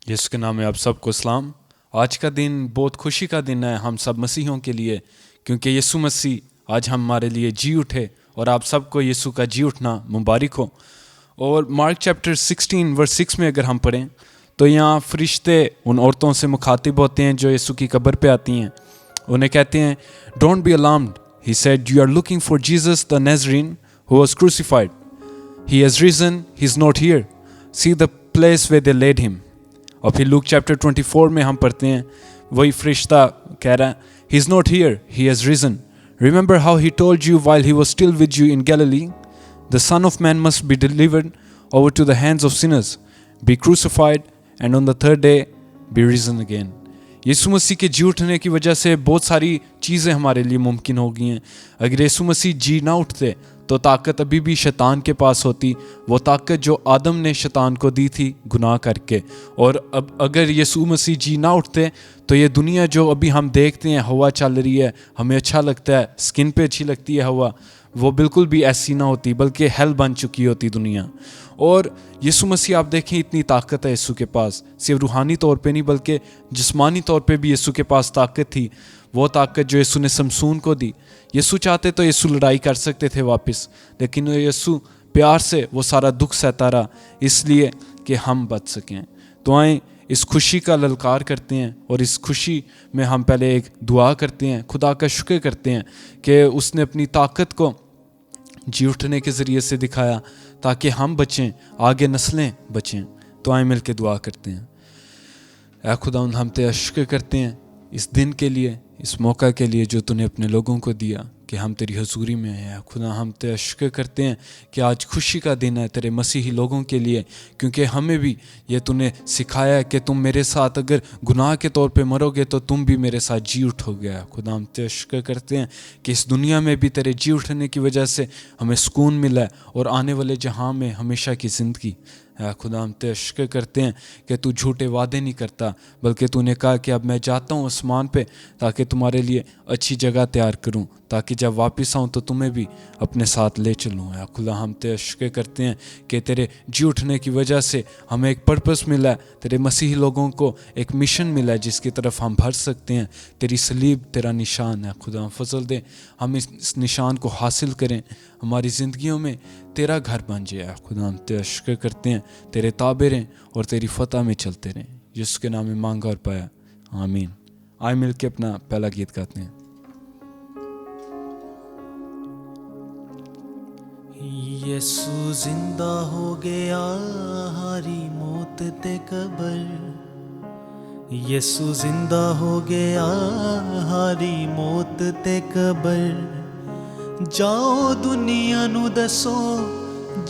यीशु के नाम में आप सबको सलाम। आज का दिन बहुत खुशी का दिन है हम सब मसीहों के लिए, क्योंकि यीशु मसीह आज हमारे लिए जी उठे और आप सबको यीशु का जी उठना मुबारक हो। और मार्क चैप्टर 16 वर्स 6 में अगर हम पढ़ें तो यहाँ फरिश्ते उन औरतों से मुखातिब होते हैं जो यीशु की कब्र पे आती हैं। उन्हें कहते हैं, don't be alarmed, he said, you are looking for Jesus the Nazarene who was crucified, he has risen, he is not here, see the place where they laid him. और फिर लूक चैप्टर 24 में हम पढ़ते हैं, वही फरिश्ता कह रहा है, he is not here, he has risen, remember how he told you while he was still with you in Galilee, the son of man must be delivered over to the hands of sinners, be crucified and on the third day be risen again. Yeshu Masih के जी उठने की वजह से बहुत सारी चीज़ें हमारे लिए मुमकिन हो गई हैं। अगर यीशु मसीह जी ना उठते तो ताकत अभी भी शैतान के पास होती, वो ताकत जो आदम ने शैतान को दी थी गुनाह करके। और अब अगर यीशु मसीह जी ना उठते तो ये दुनिया जो अभी हम देखते हैं, हवा चल रही है, हमें अच्छा लगता है, स्किन पे अच्छी लगती है हवा, वो बिल्कुल भी ऐसी ना होती, बल्कि हेल बन चुकी होती दुनिया। और यीशु मसीह आप देखें, इतनी ताकत है यीशु के पास, सिर्फ रूहानी तौर पे नहीं बल्कि जिस्मानी तौर पे भी यीशु के पास ताकत थी। वो ताकत जो यीशु ने शमसून को दी, यीशु चाहते तो यीशु लड़ाई कर सकते थे वापस, लेकिन यीशु प्यार से वो सारा दुख सहता रहा इसलिए कि हम बच सकें। तो आएँ इस खुशी का ललकार करते हैं और इस खुशी में हम पहले एक दुआ करते हैं, खुदा का शुक्र करते हैं कि उसने अपनी ताकत को जी उठने के ज़रिए से दिखाया ताकि हम बचें, आगे नस्लें बचें। तो आए मिल के दुआ करते हैं। ऐ खुदा, हम तेरा शुक्र करते हैं इस दिन के लिए, इस मौका के लिए जो तूने अपने लोगों को दिया कि हम तेरी हजूरी में हैं। खुदा, हम तेरा शुक्र करते हैं कि आज खुशी का दिन है तेरे मसीही लोगों के लिए, क्योंकि हमें भी ये तूने सिखाया है कि तुम मेरे साथ अगर गुनाह के तौर पे मरोगे तो तुम भी मेरे साथ जी उठोगे। खुदा, हम तेरा शुक्र करते हैं कि इस दुनिया में भी तेरे जी उठने की वजह से हमें सुकून मिला है और आने वाले जहां में हमेशा की ज़िंदगी। खुदा, हम तेरा शुक्र करते हैं कि तू झूठे वादे नहीं करता, बल्कि तूने कहा कि अब मैं जाता हूँ आसमान पे ताकि तुम्हारे लिए अच्छी जगह तैयार करूँ, ताकि जब वापस आऊँ तो तुम्हें भी अपने साथ ले चलूँ। खुदा, हम तेरा शुक्र करते हैं कि तेरे जी उठने की वजह से हमें एक पर्पस मिला है, तेरे मसीही लोगों को एक मिशन मिला है जिसकी तरफ हम भर सकते हैं। तेरी सलीब तेरा निशान है। खुदा, फजल दे हम इस निशान को हासिल करें, हमारी ज़िंदगियों में तेरा घर बन जाए। खुदा, हम तेरा शुक्र करते हैं, तेरे ताबे रहें और तेरी फतह में चलते रहें। यीशु के नाम में मांगा और पाया, आमीन। आए मिल के अपना पहला गीत गाते हैं। यीशु जिंदा हो गया, हारी मौत ते कबर, यीशु जिंदा हो गया, हारी मौत ते कबर। जाओ दुनिया नू दसो,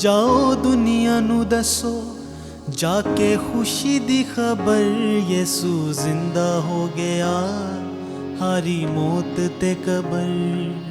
जाओ दुनिया नू दसो, जाके खुशी दी खबर, यीशु जिंदा हो गया, हारी मौत ते कबर।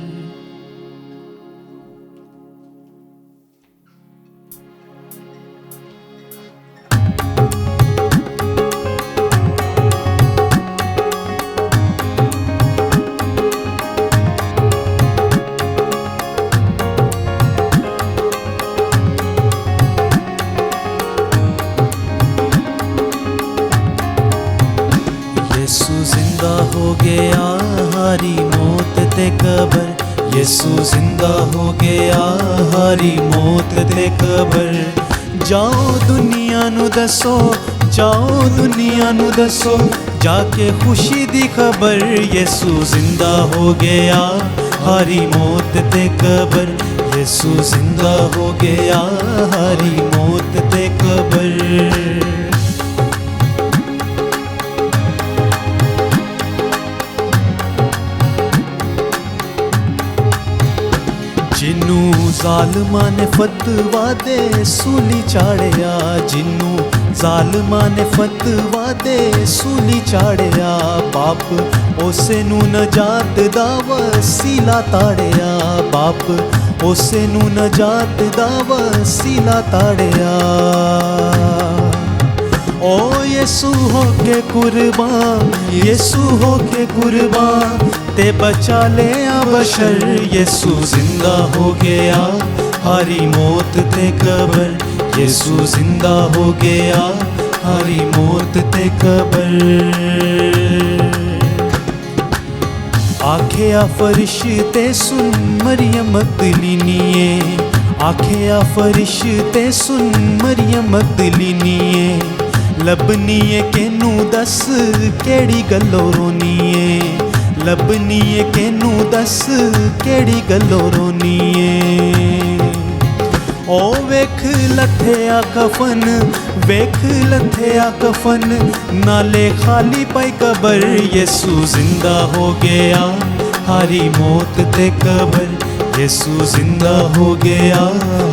यीशु जिंदा हो गया, हारी मौत ते कबर, यीशु जिंदा हो गया, हारी मौत ते कबर। जाओ दुनिया नू दसो, जाओ दुनिया नू दसो, जाके खुशी दी खबर, यीशु जिंदा हो गया, हारी मौत ते कबर, यीशु जिंदा हो गया, हारी मौत ते कबर। जिन्नू जालमा ने फतवा दे सूली चाड़िया, जिन्नू जालमा ने फतवा दे सूली चाड़िया, बाप उसे नू नजात दा वसीला ताड़िया, बाप उसे नू नजात दा वसीला ताड़िया। ओ यीशु होके कुर्बान, यीशु होके कुर्बान, ते बचा ले बशर, यीशु जिंदा हो गया, हारी मौत ते कबर, यीशु जिंदा हो गया, हारी मौत ते कबर। आखेया फरिश्ते सुन मरियम मगदलीनीए, आखेया फरिश्ते सुन मरियम मगदलीनीए, लभनीए केनू दस केड़ी गल्लों रोनीए, लभनीए केनू दस केड़ी गल्लों रोनीए। ओ वेख लथया कफन, वेख लथया कफन, नाले खाली पाई कबर। यीशु जिंदा हो गया, हारी मौत ते कबर। यीशु जिंदा हो गया,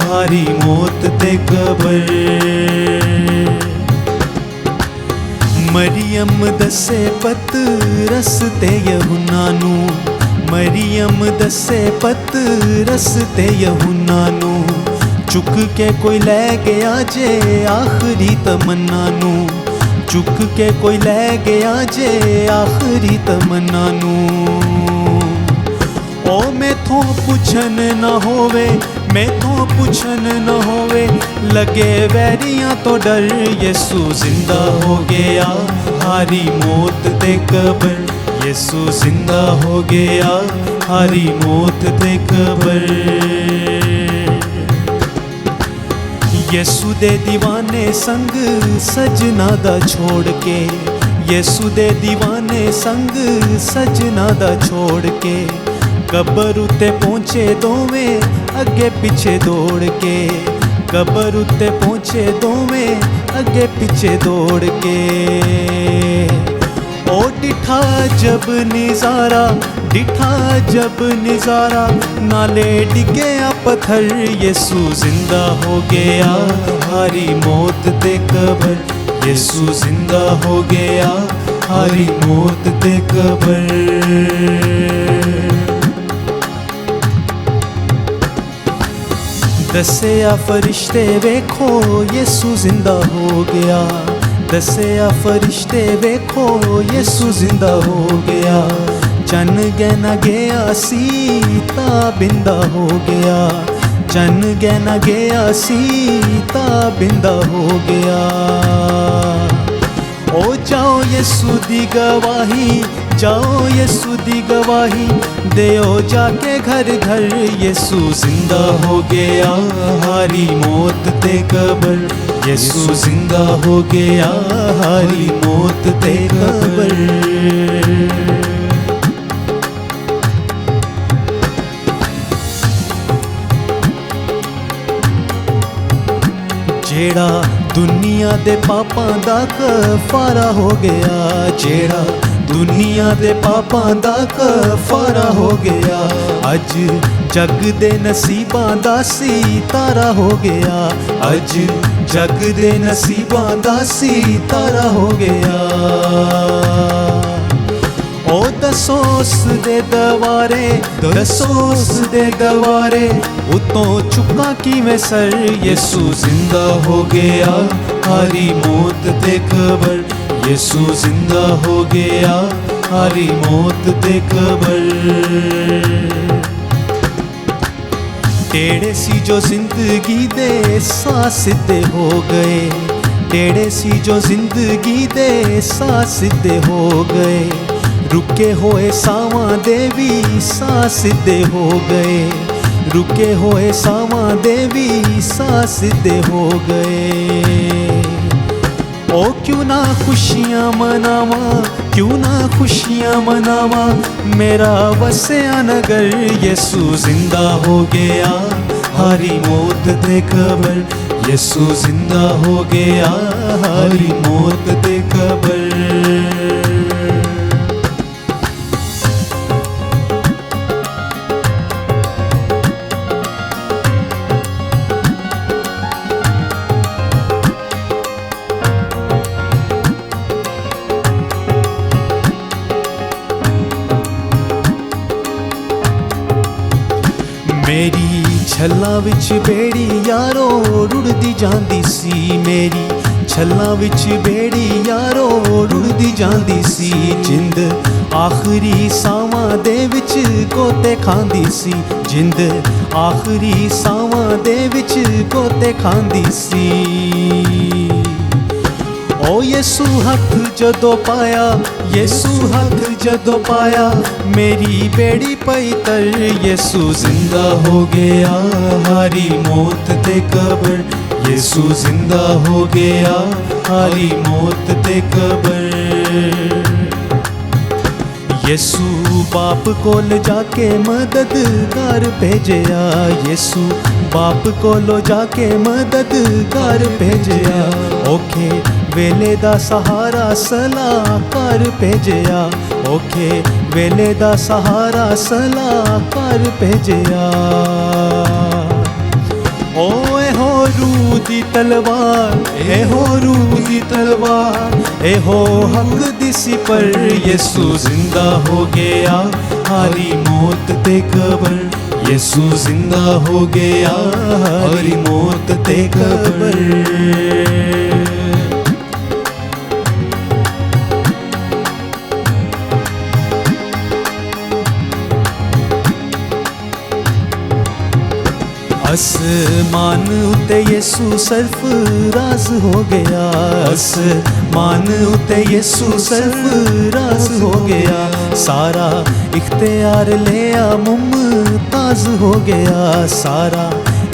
हारी मौत ते कबर। मरियम दसे पतरस ते यूहन्ना नू, मरियम दसे पतरस ते यूहन्ना नू, चुक के कोई लै गया जे आखरी तमन्ना नू, चुक के कोई लै गया जे आखरी तमन्ना नू। ओ मैथों पुछन न होवे, मैथों पुछन न होवे, लगे वैरियां तो डर। यीशु जिंदा हो गया, हारी मौत ते कबर। यीशु जिंदा हो गया, हारी मौत ते कबर। यीशु दे दीवाने संग सजना दा छोड़ के, यीशु दे दीवाने संग सजना दा छोड़ के, कबर उत्ते पहुँचे दोवें अगे पीछे दौड़ के, कबर उत्ते पहुँचे दोवें अगे पीछे दौड़ के। ओ डिठा जब निजारा, डिठा जब निजारा, नाले डिगया पत्थर। यीशु जिंदा हो गया, हारी मौत ते कबर। यीशु जिंदा हो गया, हारी मौत ते कबर। दसिया फरिश्ते वेखो, यीशु जिंदा हो गया। दसिया फरिश्ते वेखो, यीशु जिंदा हो गया। चन गहना गया सीता बिंदा हो गया, चन गहना गया सीता बिंदा हो गया। ओ जाओ यीशु दी गवाही, जाओ यीशु दी गवाही, देओ जाके घर घर। यीशु जिंदा हो गया, हारी मौत ते कबर। यीशु जिंदा हो गया, हारी मौत ते कबर। जेड़ा दुनिया दे पापां दा कफारा हो गया, जेड़ा दुनिया दे पापां दा कफारा हो गया। अज जग दे नसीबां दा सितारा हो गया, अज जग दे नसीबां दा सितारा हो गया। ओ दसोस दे दवारे, दसोस दे दवारे, उतों चुका किवें सर। यीशु जिंदा हो गया, हारी मौत ते कबर। यीशु जिंदा हो गया, हारी मौत ते कबर। टेढ़े सी जो जिंदगी दे साह सीधे हो गए, टेढ़े सी जो जिंदगी दे साह सीधे हो गए। रुके होए सावां दे भी साह सीधे हो गए, रुके होए सावां दे भी साह सीधे हो गए। ओ क्यों ना खुशियाँ मनावा, क्यों ना खुशियाँ मनावा, मेरा वसिया नगर। यीशु जिंदा हो गया, हारी मौत ते कबर। यीशु जिंदा हो गया, हारी मौत ते कबर। मेरी छल्लां विच बेड़ी यारो रुड़दी जांदी सी, मेरी छल्लां विच बेड़ी यारो रुड़दी जांदी सी। जिंद आखरी सावां दे विच गोते खांदी सी, जिंद आखरी सावां दे विच गोते खांदी सी। ओ यीशु हथ जदों पाया, यीशु हथ जदों पाया, मेरी बेड़ी पई तर। यीशु जिंदा हो गया, हारी मौत ते कबर। यीशु जिंदा हो गया, हारी मौत ते कबर। यीशु बाप कोल जाके मददगार भेजया, यीशु बाप कोलो जाके मददगार भेजया। ओखे वेले दा सहारा सलाहकार भेजया, ओखे वेले दा सहारा सलाहकार भेजया। ओ एहो रूह दी तलवार, एहो रूह दी तलवार, एहो हक दिसी पर। यीशु जिंदा हो गया, हारी मौत ते कबर। यीशु जिंदा हो गया, हारी मौत ते कबर। आसमान उते यीशु सरफराज हो गया, आसमान उते यीशु सरफराज हो गया। सारा इख्तियार लिया मुमताज हो गया, सारा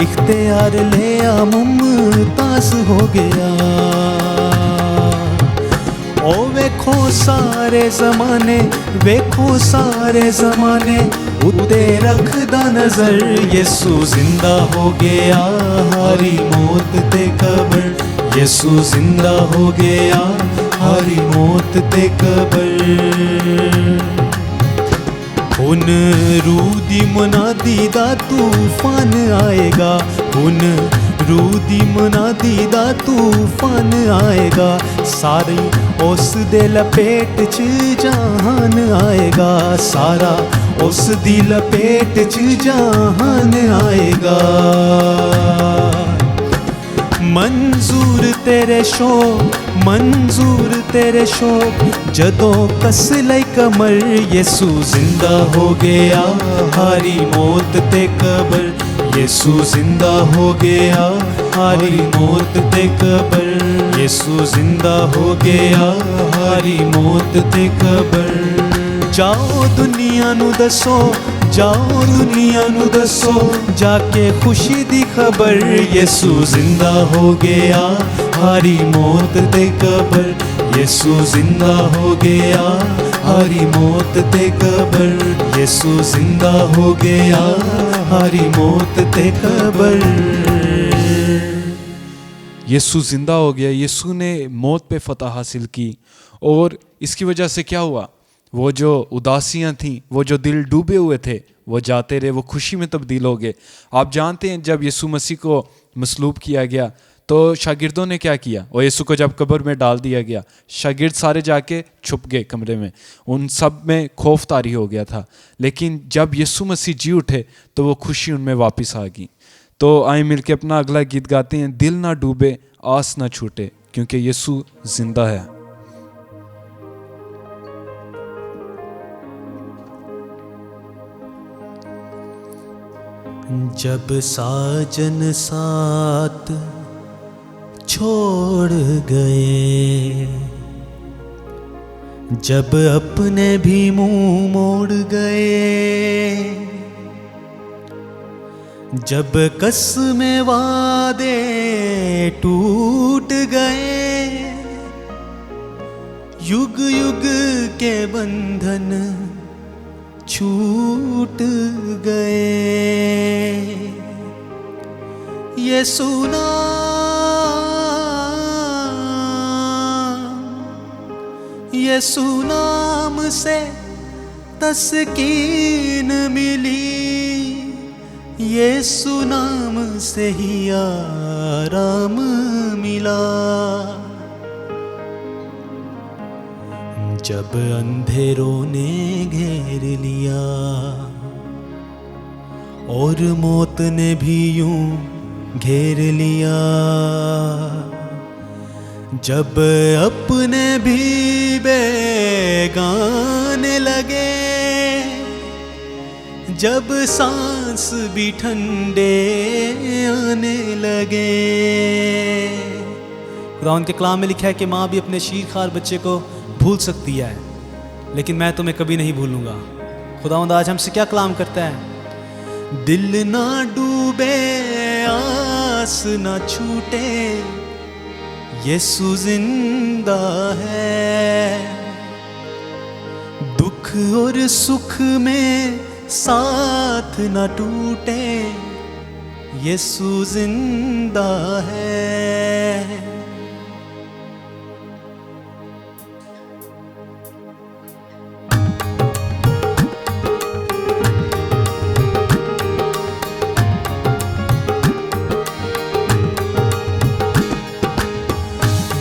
इख्तियार लिया मुमताज हो गया। ओ वेखो सारे ज़माने, वेखो सारे ज़माने, उत्ते रखदा नजर। यीशु जिंदा हो गया, हारी मौत ते कबर। यीशु जिंदा हो गया, हारी मौत ते कबर। हुन रूह दी मुनादी दा तूफान आएगा, हुन रूह दी मुनादी दा तूफान आएगा। सारी उस दे लपेट च जहान आएगा, सारा उस दी लपेट च जहान आएगा। मंजूर तेरे शौक, मंजूर तेरे शौक, जदों कस लई कमर। यीशु जिंदा हो गया, हारी मौत ते कबर। यीशु जिंदा हो गया, हारी मौत ते कबर। यीशु जिंदा हो गया, हारी मौत ते कबर। जाओ दुनिया नू दसो, जाओ दुनिया नू दसो, जाके खुशी दी खबर। यीशु जिंदा हो गया, हारी मौत ते कबर। यीशु जिंदा हो गया, हारी मौत ते कबर। यीशु जिंदा हो गया, हारी मौत ते कबर। यीशु जिंदा हो गया, यीशु ने मौत पे फतह हासिल की। और इसकी वजह से क्या हुआ, वो जो उदासियाँ थीं, वो जो दिल डूबे हुए थे, वो जाते रहे, वो खुशी में तब्दील हो गए। आप जानते हैं जब यीशु मसीह को मसलूब किया गया तो शागिर्दों ने क्या किया, और यीशु को जब कब्र में डाल दिया गया, शागिर्द सारे जाके छुप गए कमरे में, उन सब में खौफ तारी हो गया था। लेकिन जब यीशु मसीह जी उठे तो वो खुशी उनमें वापस आ गई। तो आए मिलके अपना अगला गीत गाते हैं, दिल ना डूबे आस ना छूटे, क्योंकि यीशु जिंदा है। जब साजन साथ छोड़ गए, जब अपने भी मुंह मोड़ गए, जब कसमें वादे टूट गए, युग युग के बंधन छूट गए। यीशु नाम से तस्कीन मिली, यीशु नाम से ही आराम मिला। जब अंधेरों ने घेर लिया और मौत ने भी यूं घेर लिया, जब अपने भी बेगाने लगे, जब सांस भी ठंडे आने लगे, खुदावंद के कलाम में लिखा है कि माँ भी अपने शीरखार बच्चे को भूल सकती है, लेकिन मैं तुम्हें कभी नहीं भूलूंगा। खुदावंद आज हमसे क्या कलाम करता है? दिल ना डूबे, आस ना छूटे, यीशु जिंदा है। दुख और सुख में साथ ना टूटे, यीशु जिंदा है।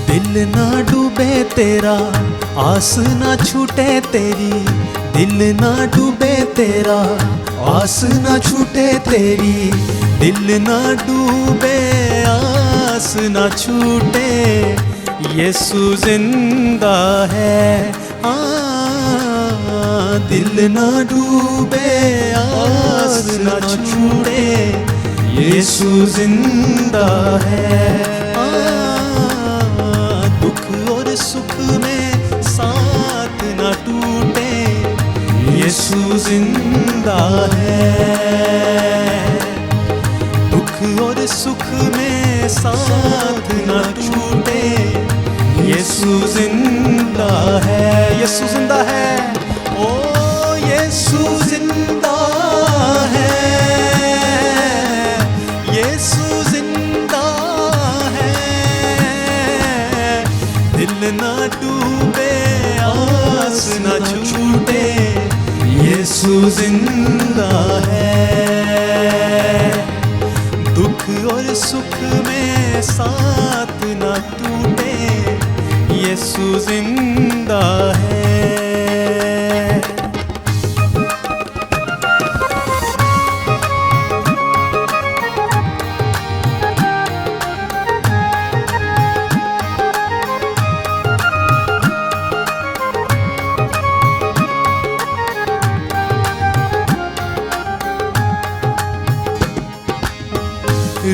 दिल ना डूबे तेरा, आस ना छूटे तेरी, दिल ना डूबे तेरा, आस ना छूटे तेरी, दिल ना डूबे, आस ना छूटे, यीशु जिंदा है। दिल ना डूबे, आस ना छूटे, यीशु जिंदा है। सुख में साथ ना टूटे, यीशु जिंदा है। दुख और सुख में साथ ना टूटे, यीशु जिंदा है। यीशु जिंदा है, ओ यीशु जिंदा है, यीशु जिंदा है। दिल ना डूबे, आस ना छूटे, यीशु जिंदा है। दुख और सुख में साथ ना टूटे, यीशु जिंदा है।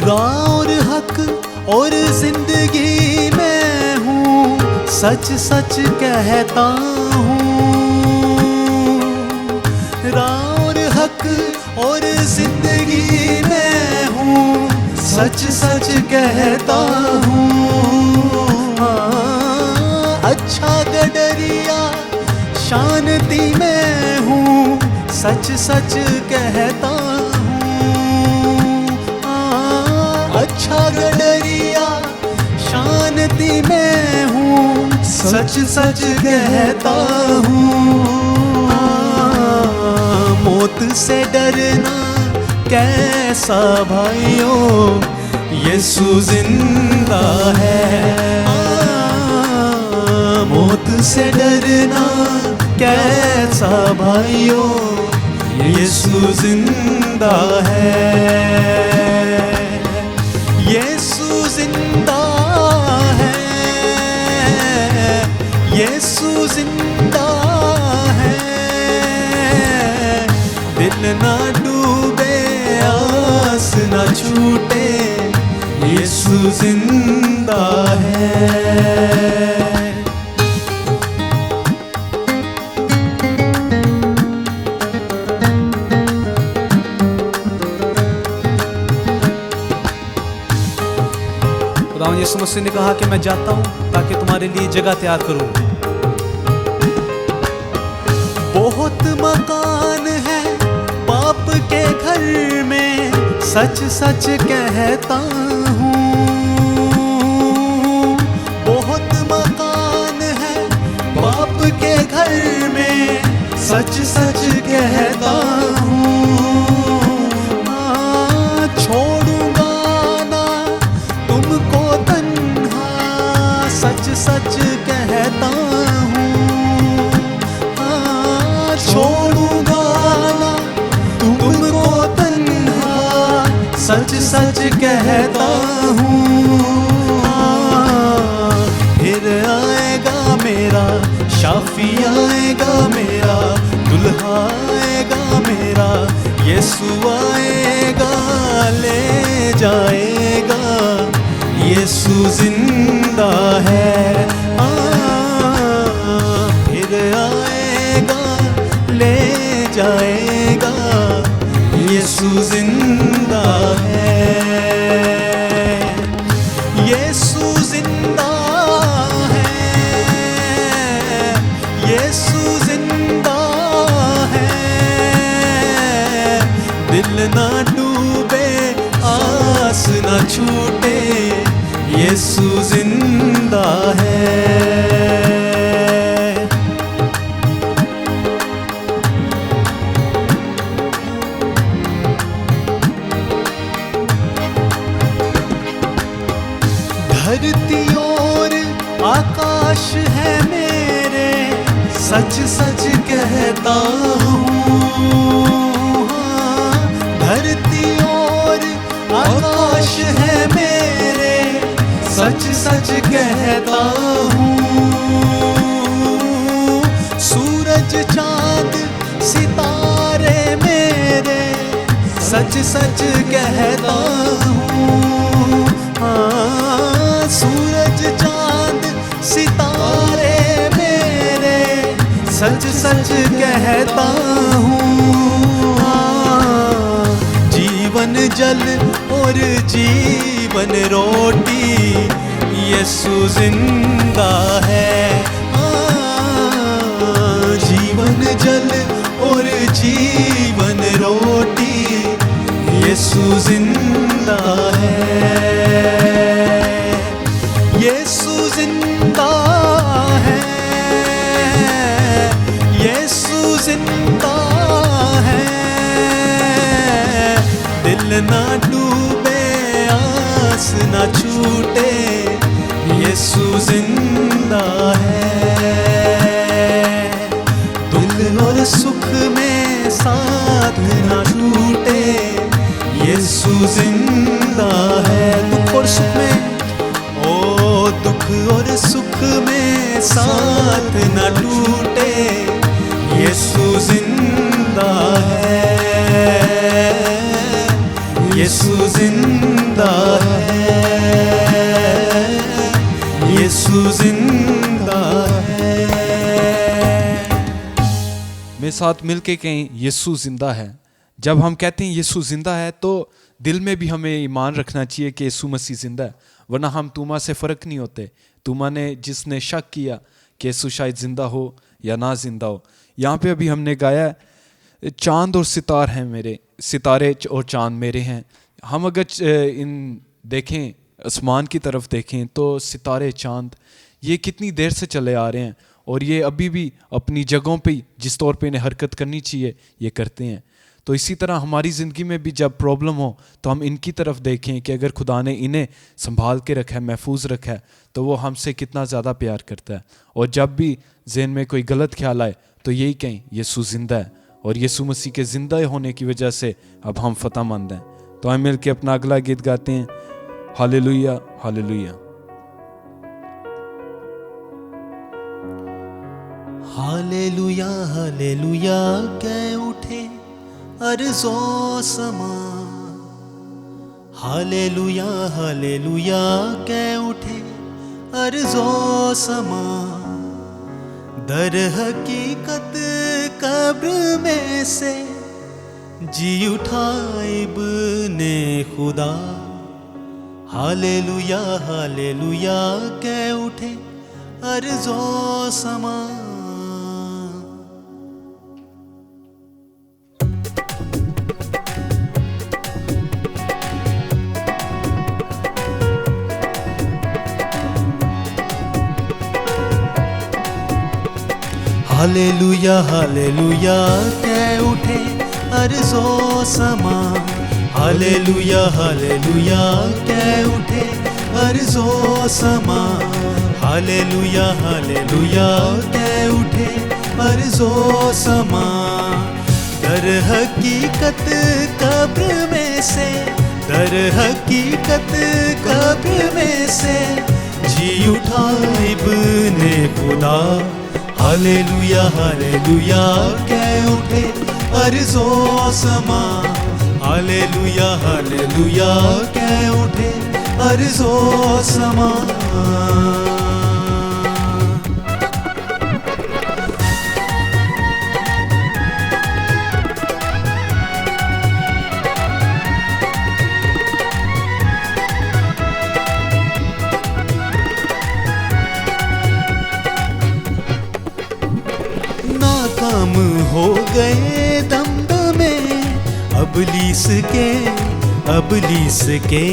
राह और हक और जिंदगी में हूँ, सच सच कहता हूँ। राह और हक और जिंदगी में हूँ, सच सच कहता हूँ। अच्छा गडरिया शांति में हूँ, सच सच कहता हूँ। अच्छा गडरिया शांति में हूँ, सच सच कहता हूँ। मौत से डरना कैसा भाइयों, यीशु जिंदा है। मौत से डरना कैसा भाइयों, यीशु जिंदा है। यीशु जिंदा है, यीशु जिंदा है। दिल ना डूबे, आस ना छूटे, यीशु जिंदा है। यीशु मसीह ने कहा कि मैं जाता हूं ताकि तुम्हारे लिए जगह तैयार करूं। बहुत मकान है बाप के घर में, सच सच कहता हूं। बहुत मकान है बाप के घर में, सच सच कहता हूं। छोड़ूंगा ना तुमको तन्हा, सच सच कहता हूँ। छोड़ूंगा ना तुमको तन्हा, सच सच कहता हूँ। फिर आएगा मेरा शाफी, आएगा मेरा दुल्हा, आएगा मेरा यीशु आएगा, ले जाएगा यीशु जिंदा जिंदा है। फिर आएगा ले जाएगा, यीशु जिंदा है, यीशु जिंदा है, यीशु जिंदा है। दिल ना डूबे आस ना छूटे, यीशु जिंदा है। धरती और आकाश है मेरे, सच सच कहता हूँ। धरती और आकाश है मेरे, सच सच कहता हूँ। सूरज चांद सितारे मेरे, सच सच कहता हूँ। सूरज चांद सितारे मेरे, सच सच कहता हूँ। जीवन जल और जीवन रोटी, यीशु जिंदा है। जीवन जल और जीवन रोटी, यीशु जिंदा है, यीशु जिंदा है, यीशु जिंदा है। दिल ना डूबे आस ना छूटे, यीशु जिंदा है। दुख और सुख में साथ ना छूटे, यीशु जिंदा है। दुख और सुख में, ओ दुख और सुख में साथ ना टूटे, यीशु जिंदा है, यीशु जिंदा है, यीशु जिंदा है। मेरे साथ मिलके कहें यीशु जिंदा है। जब हम कहते हैं यीशु जिंदा है तो दिल में भी हमें ईमान रखना चाहिए कि यीशु मसीह जिंदा है, वरना हम तुमा से फ़र्क नहीं होते। तुमा ने जिसने शक किया कि यीशु शायद ज़िंदा हो या ना ज़िंदा हो। यहाँ पे अभी हमने गाया चांद और सितार हैं मेरे, सितारे और चांद मेरे हैं। हम अगर इन देखें, आसमान की तरफ देखें तो सितारे चांद ये कितनी देर से चले आ रहे हैं और ये अभी भी अपनी जगहों पे जिस तौर पे इन्हें हरकत करनी चाहिए ये करते हैं। तो इसी तरह हमारी ज़िंदगी में भी जब प्रॉब्लम हो तो हम इनकी तरफ देखें कि अगर खुदा ने इन्हें संभाल के रखा है, महफूज रखा है, तो वो हमसे कितना ज़्यादा प्यार करता है। और जब भी ज़हन में कोई गलत ख्याल आए तो यही कहें यीशु ज़िंदा है, और यीशु मसीह के ज़िंदा होने की वजह से अब हम फतहमंद हैं। तो हम मिल के अपना अगला गीत गाते हैं, हालेलुया हालेलुया। हालेलुया हालेलुया कह उठे अर्ज़ो समा, हालेलुया हालेलुया कह उठे अर्ज़ो समा। दर हकीकत कब्र में से जी उठा इब्ने खुदा, हालेलुया हालेलुया कह उठे अर्ज़ो समा। हालेलुया हालेलुया कह उठे अर्ज़ो समा, हालेलुया हालेलुया कह उठे अर्ज़ो समा। हालेलुया हालेलुया कह उठे अर्ज़ो समा। दर हकीकत कब्र में से, दर हकीकत कब्र में से जी उठा इब्ने खुदा, हालेलुया हालेलुया कह उठे अर्ज़ो समा। हालेलुया हालेलुया कह उठे अर्ज़ो समा। नाकाम हो गए दमदमे अबलीस के,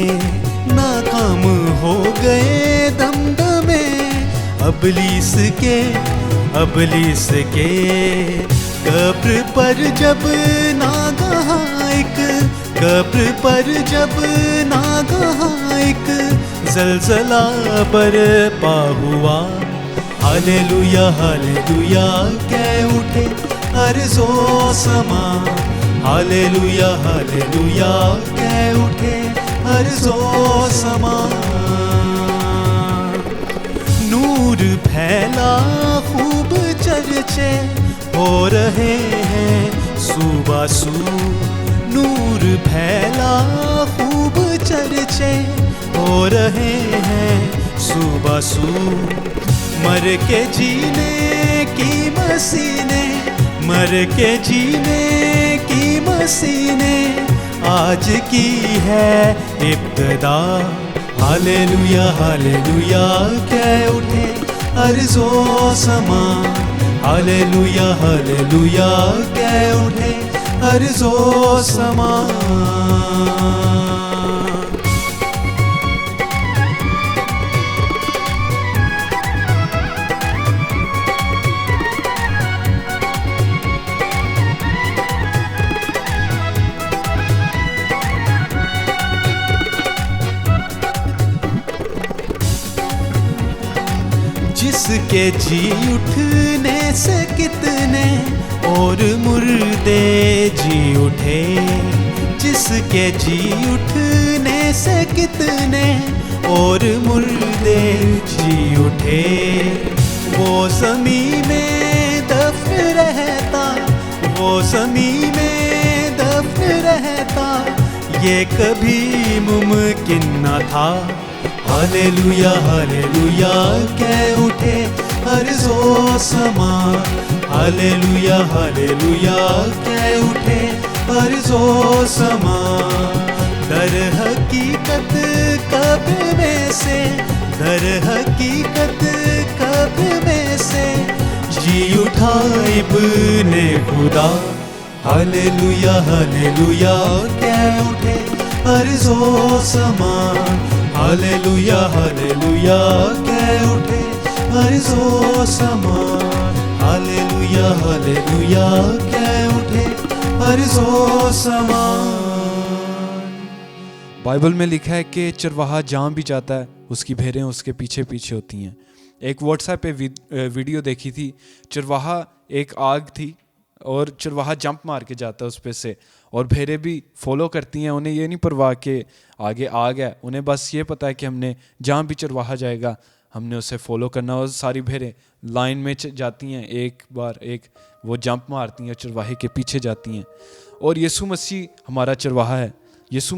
नाकाम हो गए दमदमे अबलीस के। कब्र पर जब नागहाइक, कब्र पर जब नागहाइक ज़लज़ला बरपा हुआ। हालेलुया हालेलुया कह उठे अर्ज़ो समा। हालेलुया हालेलुया कह उठे अर्ज़ो समा। नूर फैला खूब चर्चे हो रहे हैं सुबासु। नूर फैला खूब चर्चे हो रहे हैं सुबासु। मर के जीने की मसीह ने, मर के जीने की मसीह ने आज की है इब्तिदा। हालेलुया हालेलुया कह उठे अर्ज़ो समा। हालेलुया हालेलुया कह उठे अर्ज़ो समा। जिसके जी उठने से कितने और मुर्दे जी उठे। जिसके जी उठने से कितने और मुर्दे जी उठे। वो ज़मीं में दफ़न रहता, वो ज़मीं में दफ़न रहता, ये कभी मुमकिन न था। हालेलुया हालेलुया कह उठे अर्ज़ो समा। हालेलुया हालेलुया कह उठे अर्ज़ो समा। दर हकीकत कब्र में से, दर हकीकत कब्र में से जी उठा इब्ने खुदा। हालेलुया हालेलुया कह उठे अर्ज़ो समा। हालेलुया हालेलुया कह उठे अर्ज़ो समा। हालेलुया हालेलुया कह उठे अर्ज़ो समा। बाइबल में लिखा है कि चरवाहा जहाँ भी जाता है उसकी भेड़ें उसके पीछे पीछे होती हैं। एक व्हाट्सएप पे वीडियो देखी थी। चरवाहा एक आग थी और चरवाहा जंप मार के जाता है उस पे से, और भेड़ें भी फॉलो करती हैं। उन्हें ये नहीं परवाह कि आगे आग है, उन्हें बस ये पता है कि हमने जहाँ भी चरवाहा जाएगा हमने उसे फॉलो करना। और सारी भेड़ें लाइन में जाती हैं, एक बार एक वो जंप मारती हैं, चरवाहे के पीछे जाती हैं। और यीशु मसीह हमारा चरवाहा है। यीशु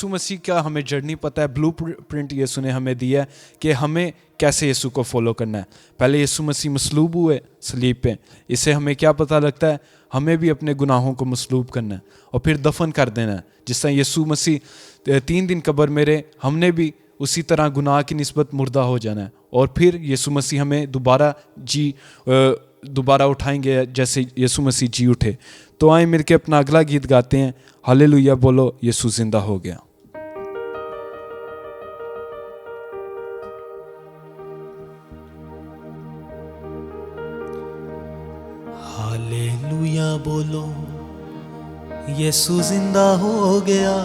मसीह का हमें जर्नी पता है, ब्लू प्रिंट यीशु ने हमें दिया है कि हमें कैसे यीशु को फॉलो करना है। पहले यीशु मसीह मसलूब हुए सलीब पे, इससे हमें क्या पता लगता है, हमें भी अपने गुनाहों को मसलूब करना है और फिर दफन कर देना है। जिस तरह यीशु मसीह 3 दिन कब्र में रहे, हमने भी उसी तरह गुनाह की निस्बत मुर्दा हो जाना है और फिर यीशु मसीह हमें दोबारा उठाएंगे जैसे यीशु मसीह जी उठे। तो आए मिलके अपना अगला गीत गाते हैं। हालेलुया बोलो, यीशु जिंदा हो गया। हालेलुया बोलो, यीशु जिंदा हो गया।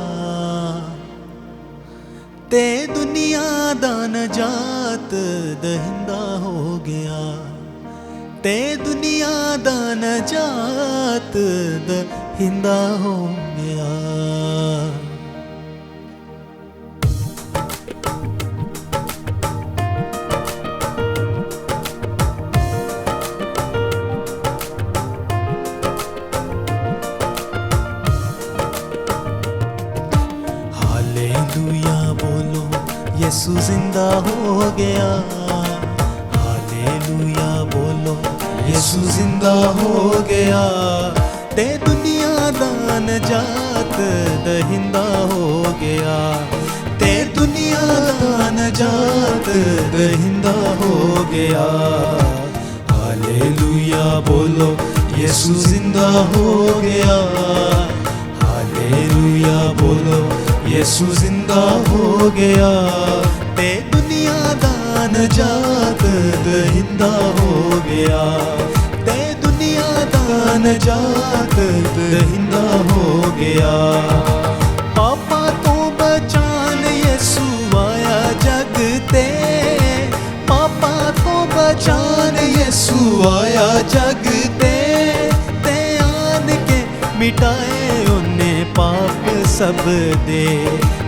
ते दुनिया दा नजात दहिंदा हो गया। ते दुनिया दा नजात दहिंदा हो गया। हालेलुया बोलो, यीशु जिंदा हो गया। हालेलुया बोलो, यीशु जिंदा हो गया। ते दुनिया दा नजात दहिंदा हो गया। ते दुनिया दा नजात दहिंदा हो गया। हालेलुया बोलो, यीशु जिंदा हो गया। हालेलुया बोलो, यीशु जिंदा हो गया। ते दुनिया दा नजात दहिंदा हो गया। ते दुनिया दा नजात दहिंदा हो गया। पापा तो बचान यीशु आया जग ते। पापा तो बचान यीशु आया जग ते। ते आन के मिटाए उन्हें पाप सब दे।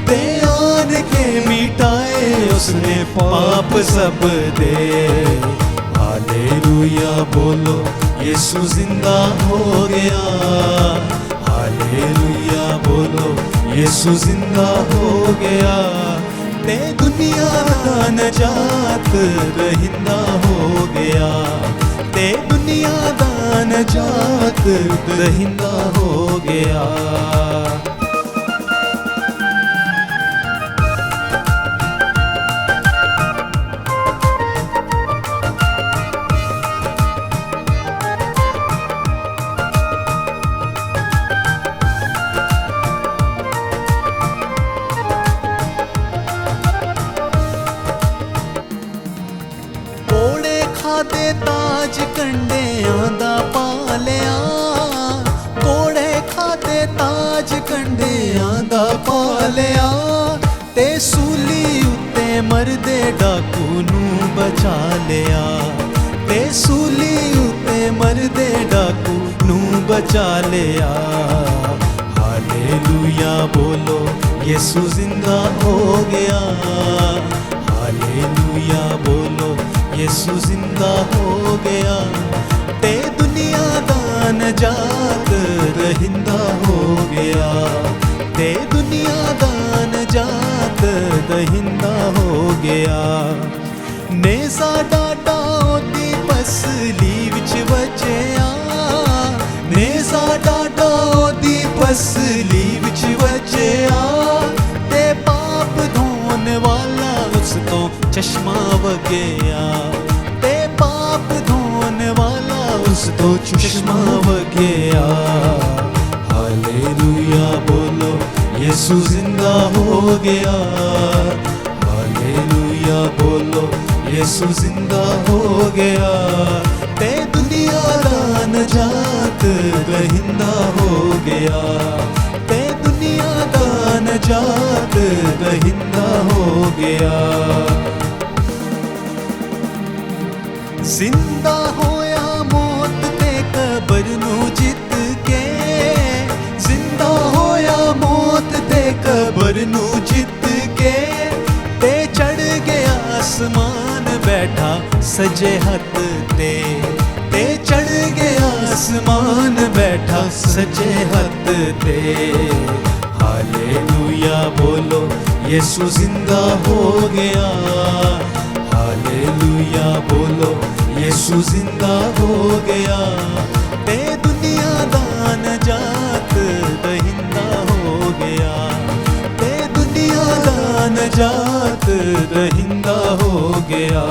ते आन के मिटाए उसने पाप सब दे। हालेलुया बोलो, यीशु जिंदा हो गया। हालेलुया बोलो, यीशु जिंदा हो गया। ते दुनिया दा नजात दहिंदा हो गया। ते दुनिया दा नजात दहिंदा हो गया। खादे ताज कंडियां दा पालिया। घोड़े खादे ताज कंडियां दा पालिया। ते सूली उत्ते मरदे डाकू नू बचा लिया। ते सूली उत्ते मरदे डाकू नू बचा लिया। हालेलुया बोलो, यीशु जिंदा हो गया। हालेलुया बोलो, यीशु जिंदा हो गया। ते दुनिया दा नजात दहिंदा हो गया। ते दुनिया दा नजात दहिंदा हो गया। नेज़ा डाडा ओदी पसली विच वजया। नेज़ा डाडा ओदी पसली विच वजया। ते पाप धोन वाला उस तो चश्मा वगया। ते पाप धोन वाला उस तो चश्मा वगया। हालेलुया बोलो, यीशु जिंदा हो गया। हालेलुया बोलो, यीशु जिंदा हो गया। ते दुनिया दा नजात दहिंदा हो गया। ते दुनिया दा नजात दहिंदा हो गया। जिंदा होया मौत ते कबर नू जित के। जिंदा होया मौत ते कबर नू जित के। ते चढ़ गया आसमान बैठा सजे हथ ते। ते चढ़ गया आसमान बैठा सजे हथ ते। हालेलुया बोलो, यीशु जिंदा हो गया। हालेलुया बोलो, यीशु जिंदा हो गया। ते दुनिया दा नजात दहिंदा हो गया। ते दुनिया दा नजात दहिंदा हो गया।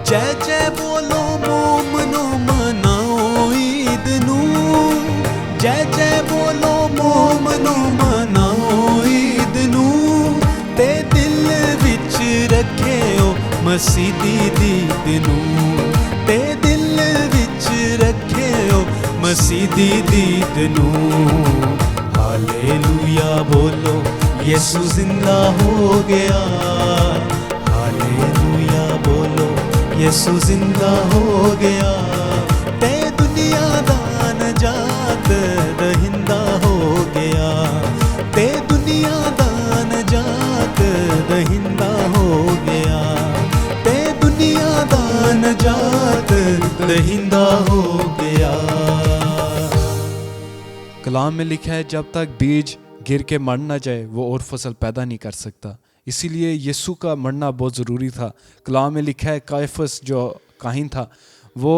जय जय बोलो मोमनो मनाओ ईद नू। जय जय बोलो मोमनो मनाओ ईद नू। ते दिल विच रखियो मसीह दी दीद नू। ते दिल विच रखियो मसीह दी दीद नू। हालेलुया बोलो, यीशु जिंदा हो गया। हालेलुया बोलो, यीशु जिंदा हो गया। ते दुनिया दा नजात दहिंदा हो गया। ते दुनिया दा नजात दहिंदा हो गया। ते दुनिया दा नजात दहिंदा हो गया। कलाम में लिखा है जब तक बीज गिर के मर ना जाए वो और फसल पैदा नहीं कर सकता। इसीलिए यीशु का मरना बहुत ज़रूरी था। कलाम में लिखा है कायफस जो काहिन था वो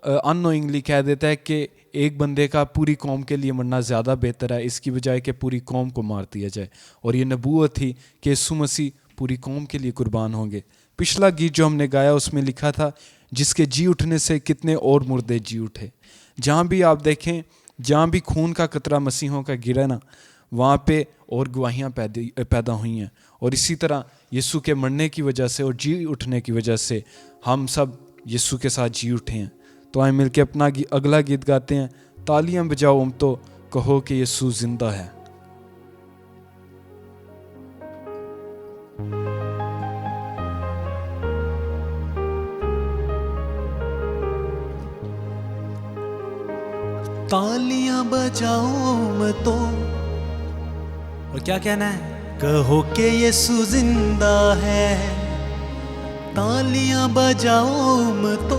अननोइंगली कह देता है कि एक बंदे का पूरी कौम के लिए मरना ज़्यादा बेहतर है इसकी बजाय कि पूरी कौम को मार दिया जाए। और ये नबूवत थी कि यीशु मसीह पूरी कौम के लिए कुर्बान होंगे। पिछला गीत जो हमने गाया उसमें लिखा था जिसके जी उठने से कितने और मुर्दे जी उठे। जहाँ भी आप देखें, जहाँ भी खून का कतरा मसीहों का गिरा ना, वहाँ पे और गवाहियाँ पैदा हुई हैं। और इसी तरह यीशु के मरने की वजह से और जी उठने की वजह से हम सब यीशु के साथ जी उठे हैं। तो आए मिलके अपना अगला गीत गाते हैं। तालियां बजाओ हम तो कहो कि यीशु जिंदा है। तालियां बजाओ मैं तो, और क्या कहना है, कहो कि यीशु जिंदा है। तालियां बजाओ मैं तो,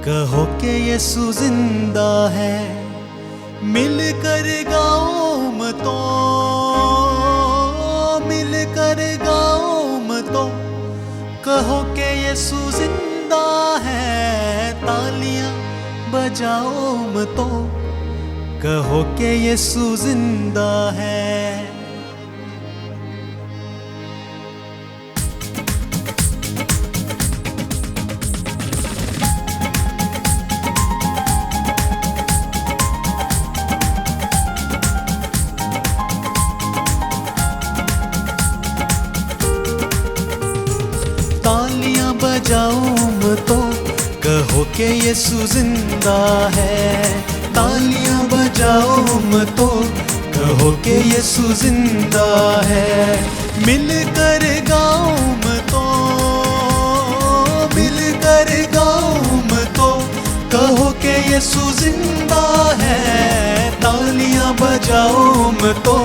कहो कि यीशु जिंदा है। मिलकर गाओ मैं तो, मिलकर गाओ मैं तो, कहो कि यीशु जिंदा है। तालियां बजाओ मैं तो, कहो कि यीशु जिंदा है। तालियां बजाओ मैं तो, कहो कि यीशु जिंदा है। तालियां बजाओ मैं तो, कहो कि यीशु जिंदा है। मिलकर गाओ मैं तो, मिलकर गाओ मैं तो, कहो कि यीशु जिंदा है। तालियां बजाओ मैं तो,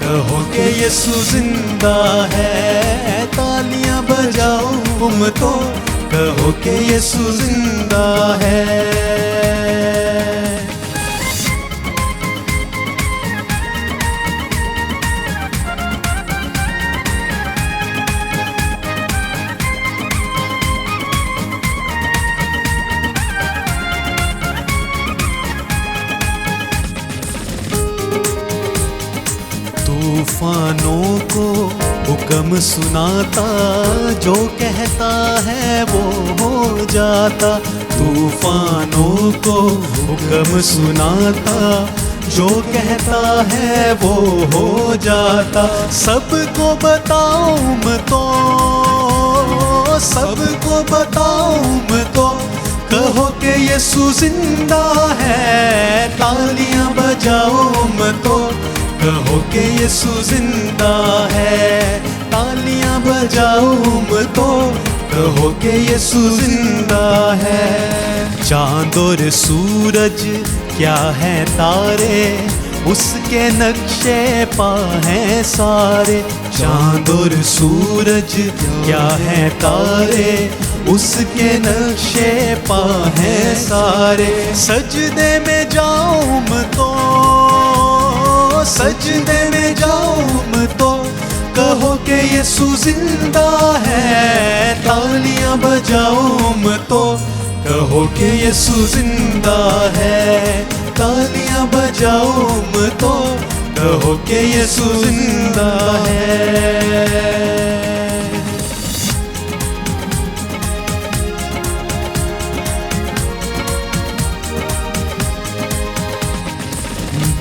कहो कि यीशु जिंदा है। तालियां बजाओ मैं तो, कहो कि यीशु जिंदा है। तूफानों को हुक्म सुनाता, जो कहता है वो हो जाता। तूफानों को हुक्म सुनाता, जो कहता है वो हो जाता। सबको बताऊं मैं तो, सबको बताऊं मैं तो, कहो कि यीशु जिंदा है। तालियां बजाओ मैं तो, कहो कि यीशु जिंदा है। तालियां बजाओ मैं तो, कहो कि यीशु जिंदा है। चांद और सूरज क्या है तारे, उसके नक्शे पा हैं सारे। चांद और सूरज क्या है तारे, उसके नक्शे पा हैं सारे। सजदे में जाऊं मैं तो, सजदे में जाऊं मैं तो, कहो कि यीशु जिंदा है। तालियां बजाओ मैं तो, कहो कि यीशु जिंदा है। तालियां बजाओ मैं तो, कहो कि यीशु जिंदा है।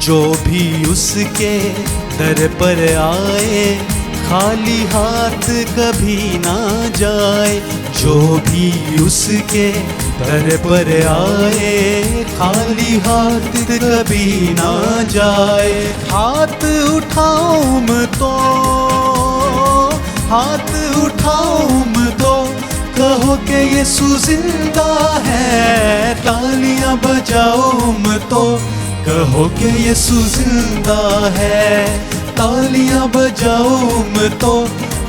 जो भी उसके दर पर आए, खाली हाथ कभी ना जाए। जो भी उसके दर पर आए, खाली हाथ कभी ना जाए। हाथ उठाऊं मैं तो, हाथ उठाऊं मैं तो, कहो कहो कि यीशु जिंदा है, तालियां बजाओ उम्मतो, कहो कि यीशु जिंदा है, तालियां बजाओ उम्मतो,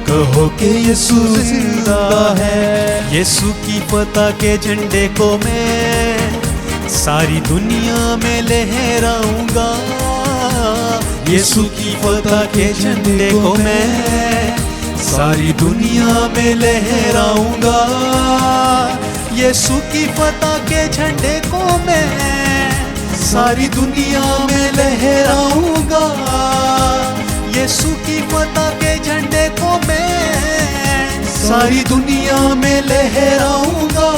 कहो कि यीशु जिंदा है। यीशु की फतह के झंडे को मैं सारी दुनिया में लहराऊंगा, यीशु की फतह के झंडे को मैं सारी दुनिया में लहराऊंगा, यीशु की फतह के झंडे को मैं सारी दुनिया में लहराऊंगा, यीशु की फतह के झंडे को मैं सारी दुनिया में लहराऊंगा।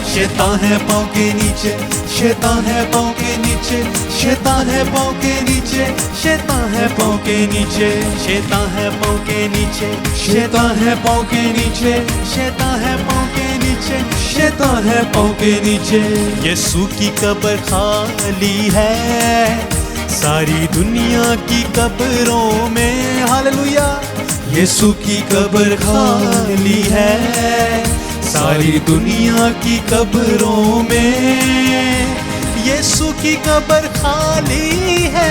शैतान है पाँव के नीचे, शैतान है पाँव के नीचे, शैतान है पाँव के नीचे, शैतान है पाँव के नीचे, शैतान है पाँव के नीचे, शैतान है पाँव के नीचे, शैतान है पाँव के नीचे, शैतान है पाँव के नीचे। यीशु की कब्र खाली है सारी दुनिया की कब्रों में, हालेलुया। यीशु की कब्र खाली है सारी दुनिया की कब्रों में, यीशु की कब्र खाली है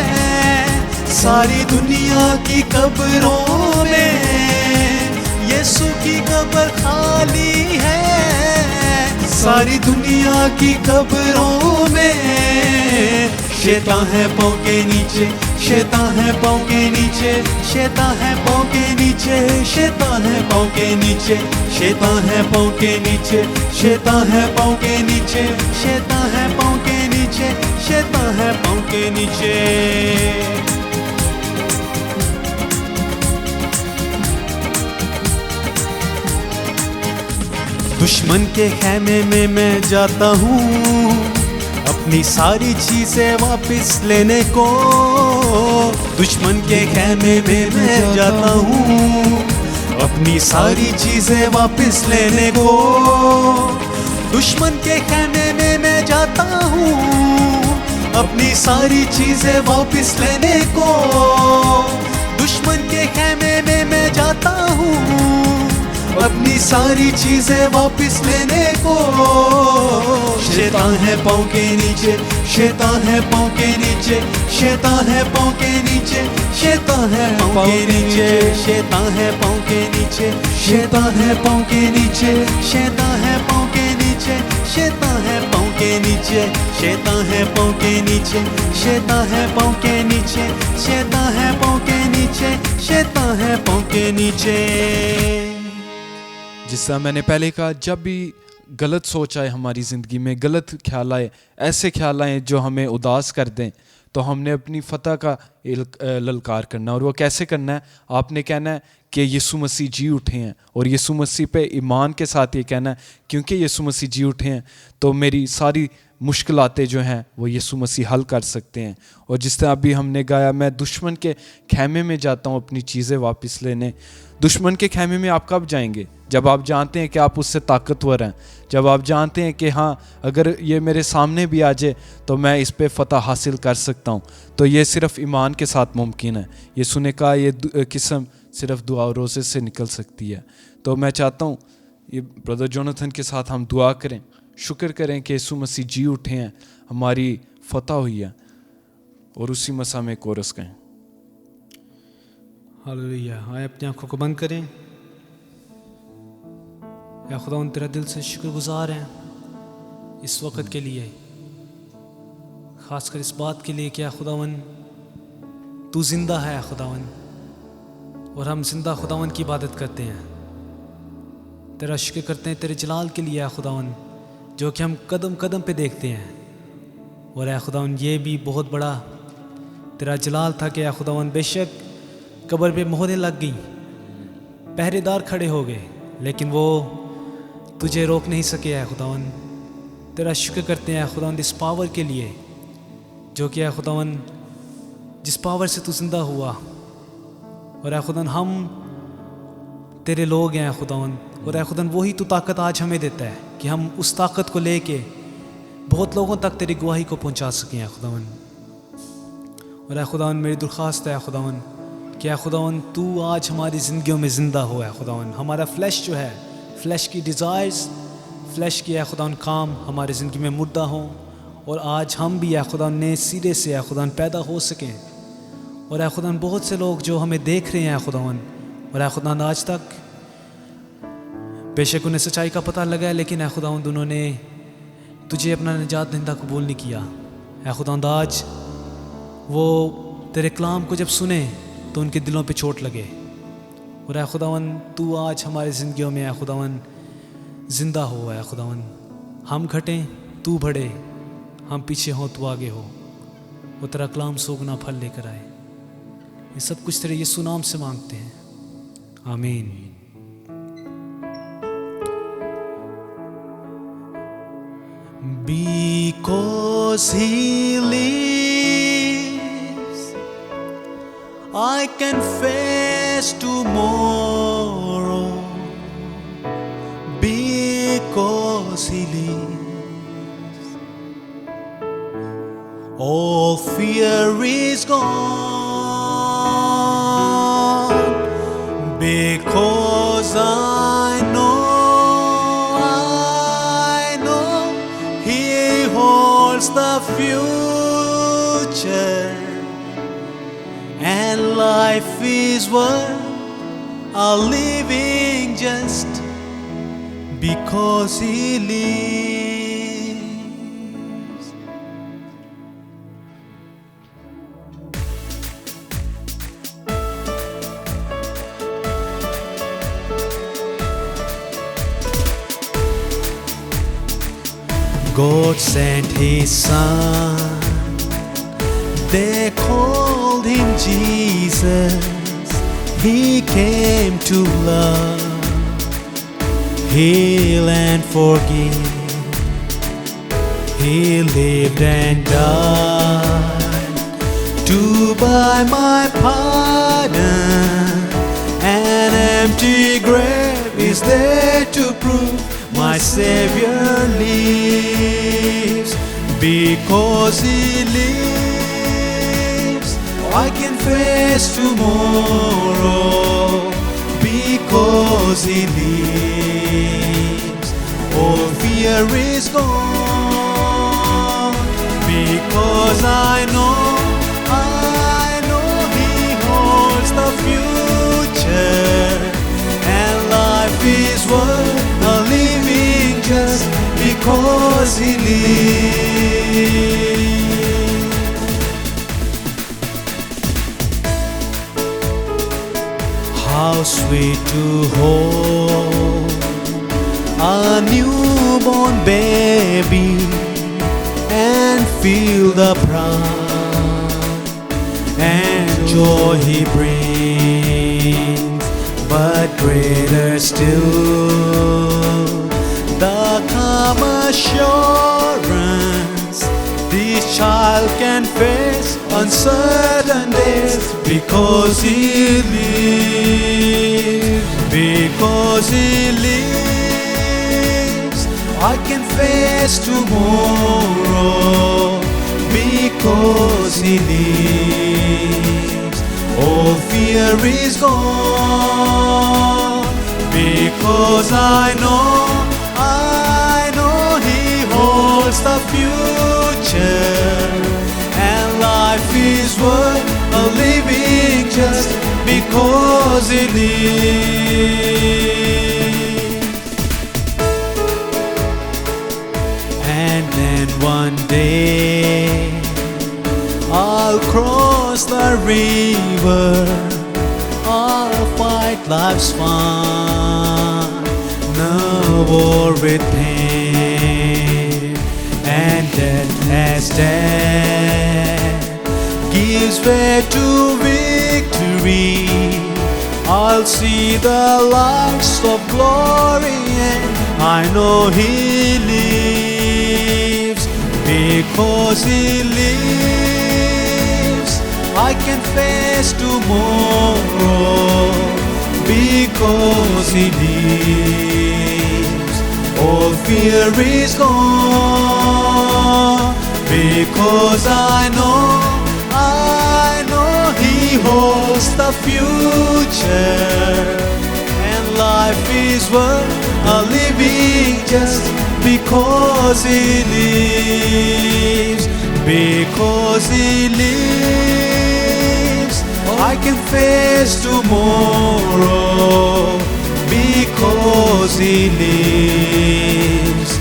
सारी दुनिया की कब्रों में, यीशु की कब्र खाली है सारी दुनिया की कब्रों में। शैतान है पाँव के नीचे, शैतान है पाँव के नीचे, शैतान है पाँव के नीचे, शैतान है पाँव के नीचे, शैतान है पाँव के नीचे, शैतान है पाँव के नीचे, शैतान है पाँव के नीचे, शैतान है पाँव के नीचे। दुश्मन के खेमे में मैं जाता हूँ अपनी सारी चीजें वापस लेने को, दुश्मन के खेमे में मैं जाता हूँ अपनी सारी चीजें वापस लेने को, दुश्मन के खेमे में मैं जाता हूँ अपनी सारी चीजें वापस लेने को, दुश्मन के खेमे में मैं जाता हूँ अपनी सारी चीजें वापस लेने को। शैतान है पाँव के नीचे, शैतान है पाँव के नीचे, शैतान है पाँव के नीचे, शैतान है पाँव के नीचे, शैतान है पाँव के नीचे, शैतान है पाँव के नीचे, शैतान है पाँव के नीचे, शैतान है पाँव के नीचे, शैतान है पाँव के नीचे, शैतान है पाँव के नीचे, शैतान है पाँव के नीचे, शैतान है पाँव के नीचे। जिस तरह मैंने पहले कहा, जब भी गलत सोच आए हमारी ज़िंदगी में, गलत ख्याल आए, ऐसे ख्याल आए जो हमें उदास कर दें, तो हमने अपनी फतह का ललकार करना। और वो कैसे करना है? आपने कहना है कि यीशु मसीह जी उठे हैं, और यीशु मसीह पे ईमान के साथ ये कहना है क्योंकि यीशु मसीह जी उठे हैं तो मेरी सारी मुश्किलातें जो हैं वो यीशु मसीह हल कर सकते हैं। और जिस तरह अभी हमने गाया, मैं दुश्मन के खेमे में जाता हूँ अपनी चीज़ें वापस लेने। दुश्मन के खेमे में आप कब जाएंगे? जब आप जानते हैं कि आप उससे ताकतवर हैं, जब आप जानते हैं कि हाँ, अगर ये मेरे सामने भी आ जाए तो मैं इस पे फतह हासिल कर सकता हूँ। तो ये सिर्फ ईमान के साथ मुमकिन है। यीशु ने कहा ये किस्म सिर्फ दुआ और रोज़े से निकल सकती है। तो मैं चाहता हूँ ये ब्रदर जोनाथन के साथ हम दुआ करें, शुक्र करें कि यीशु मसीह जी उठे हैं, हमारी फतह हुई है, और उसी मसा में कोरस कहें। हालेलुया। आए अपनी आंखों को बंद करें। या खुदावन तेरा दिल से शुक्रगुजार हैं इस वक्त के लिए, ख़ासकर इस बात के लिए कि या खुदावन तू ज़िंदा है खुदावन, और हम ज़िंदा खुदावन की इबादत करते हैं। तेरा शुक्र करते हैं तेरे जलाल के लिए या खुदावन, जो कि हम कदम कदम पे देखते हैं। और या खुदावन ये भी बहुत बड़ा तेरा जलाल था कि या खुदावन बेशक कब्र पे मोहरें लग गई, पहरेदार खड़े हो गए, लेकिन वो तुझे रोक नहीं सके है खुदावन। तेरा शुक्र करते हैं खुदावन इस पावर के लिए जो कि है खुदावन, जिस पावर से तू जिंदा हुआ। और है खुदावन हम तेरे लोग हैं खुदावन, और है खुदावन वही तू ताकत आज हमें देता है कि हम उस ताकत को लेके बहुत लोगों तक तेरी गवाही को पहुंचा सकें है खुदावन। और है खुदावन मेरी दरख्वास्त है खुदावन कि है खुदावन तू आज हमारी ज़िंदगियों में ज़िंदा हुआ है खुदावन। हमारा फ्लैश जो है, फ्लैश की डिज़ायर्स, फ्लैश की खुदा काम हमारे ज़िंदगी में मुर्दा हों, और आज हम भी खुदा नए सिरे से खुदा पैदा हो सकें। और खुदा बहुत से लोग जो हमें देख रहे हैं खुदा, और खुदा आज तक बेशक उन्हें सच्चाई का पता लगा है, लेकिन खुदा उन्होंने तुझे अपना निजात दहिंदा कबूल नहीं किया। खुदा आज वो तेरे कलाम को जब सुने तो उनके दिलों पे चोट लगे। और खुदावन तू आज हमारी ज़िंदगियों में खुदावन ज़िंदा हो। खुदावन हम घटें तू बढ़े, हम पीछे हों तू आगे हो, वो तेरा कलाम सोगना फल लेकर आए। ये सब कुछ तेरे यीशु नाम से मांगते हैं, आमीन। Because he lives, I can face tomorrow. Because he lives, all fear is gone. Because I know he holds the future, and life is worth a living just because he lives. God sent his son, they called him Jesus. He came to love, heal and forgive. He lived and died to buy my pardon. An empty grave is there to prove my Savior lives. Because he lives, I can face tomorrow. Because he lives, all fear is gone. Because I know he holds the future, and life is worth a living just because he lives. How sweet to hold a newborn baby and feel the pride and joy he brings. But greater still, the calm assurance this child can face uncertain days. Because he lives, because he lives, I can face tomorrow. Because he lives, all fear is gone. Because I know he holds the future, and life is worth a living just because he lives. And then one day I'll cross the river, I'll fight life's fun, no war with pain, and death as death gives way to victory. I'll see the lights of glory, and I know he lives. Because he lives, I can face tomorrow. Because he lives, all fear is gone. Because I know he holds the future, and life is worth a living just because He lives. Because He lives, I can face tomorrow. Because He lives,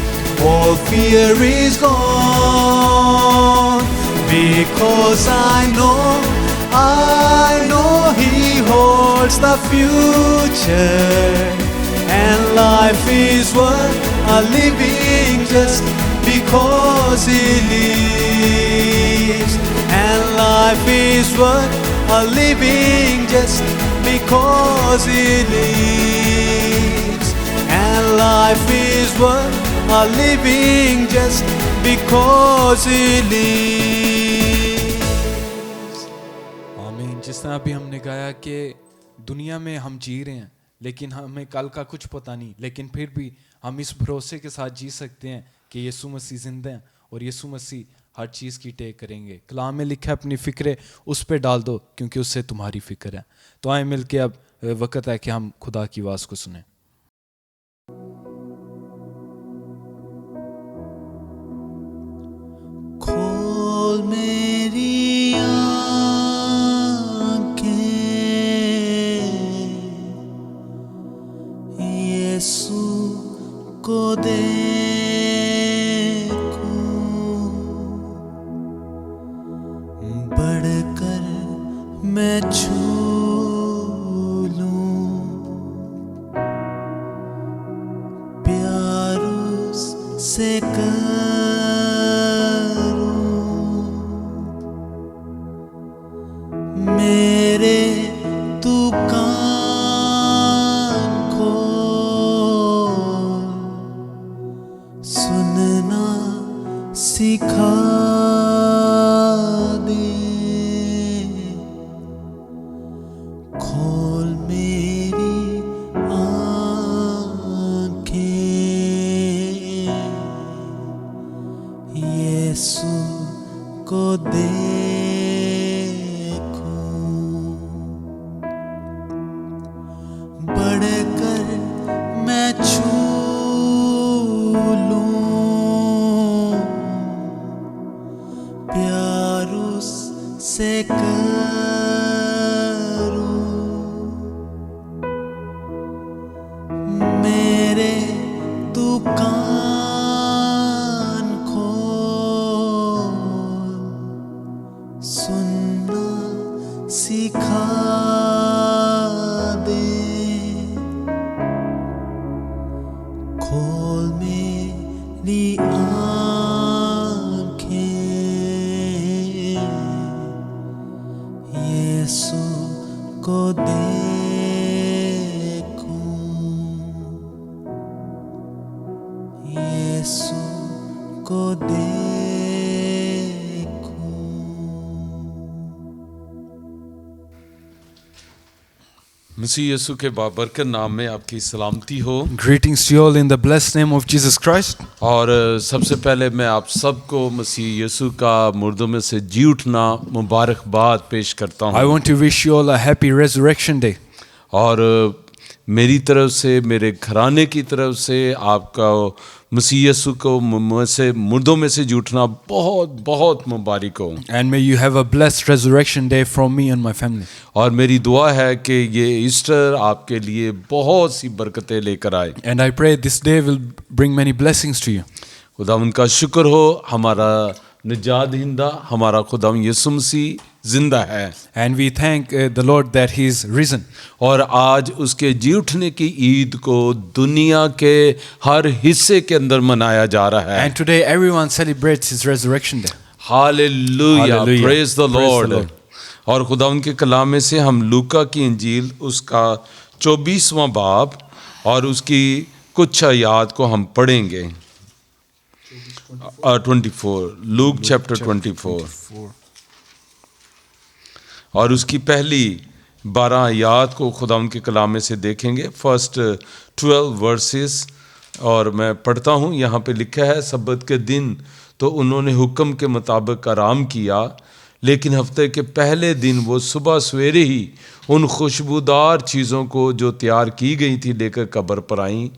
all fear is gone. Because I know He holds the future, and life is worth a living just because He lives. And life is worth a living just because He lives. And life is worth a living just because He lives. आमीन। जिस तरह अभी हमने गाया कि दुनिया में हम जी रहे हैं लेकिन हमें कल का कुछ पता नहीं, लेकिन फिर भी हम इस भरोसे के साथ जी सकते हैं कि यीशु मसीह जिंदा हैं और यीशु मसीह हर चीज़ की टेक करेंगे। कलाम में लिखा है अपनी फ़िक्रें उस पे डाल दो क्योंकि उससे तुम्हारी फ़िक्र है। तो आए मिल के अब वक्त है कि हम खुदा की आवाज़ को सुने। खोल मेरी आँखें, यीशु को देखूं, बढ़कर मैं छू लूं, प्यार उससे मेरे तू कान खोल, सुनना सिखा दे। खोल मेरी आँखें, यीशु को बढ़कर मैं छू लूं, प्यार उससे करूं, मेरे तू कान खोल, सुनना सिखा खोल मेरी आँखें, यीशु को देखूं, यीशु को देखूं। मसीह यीशु के बाबरकत नाम में आपकी सलामती हो। Greetings to you all in the blessed name of Jesus Christ. और सबसे पहले मैं आप सबको मसीह यीशु का मुर्दों में से जी उठना मुबारकबाद पेश करता I हूँ। want to wish you all a happy Resurrection Day. और मेरी तरफ से, मेरे घराने की तरफ से आपका मसीह यीशु को मुर्दों में से जी उठना बहुत बहुत मुबारक हो। And may you have a blessed Resurrection Day from me and my family. और मेरी दुआ है कि ये ईस्टर आपके लिए बहुत सी बरकतें लेकर आए। And I pray this day will bring many blessings to you. खुदा उनका शुक्र हो, हमारा निजात दहिंदा हमारा खुदा यीशु मसीह जिंदा है। And we thank the Lord that He is risen. और आज उसके जी उठने की ईद को दुनिया के हर हिस्से के अंदर मनाया जा रहा है। And today everyone celebrates His Resurrection Day. Hallelujah, Hallelujah. Praise the Praise the Lord. Lord. और खुदा उनके कलाम में से हम लूका की इंजील उसका 24वां बाब और उसकी कुछ आयात को हम पढ़ेंगे। 24 लूक चैप्टर 24 और उसकी पहली 12 आयात को खुदा उनके कलाम में से देखेंगे। फर्स्ट 12 वर्सेस और मैं पढ़ता हूँ। यहाँ पे लिखा है, सब्बत के दिन तो उन्होंने हुक्म के मुताबिक आराम किया, लेकिन हफ्ते के पहले दिन वो सुबह सवेरे ही उन खुशबूदार चीज़ों को जो तैयार की गई थी लेकर कब्र पर आईं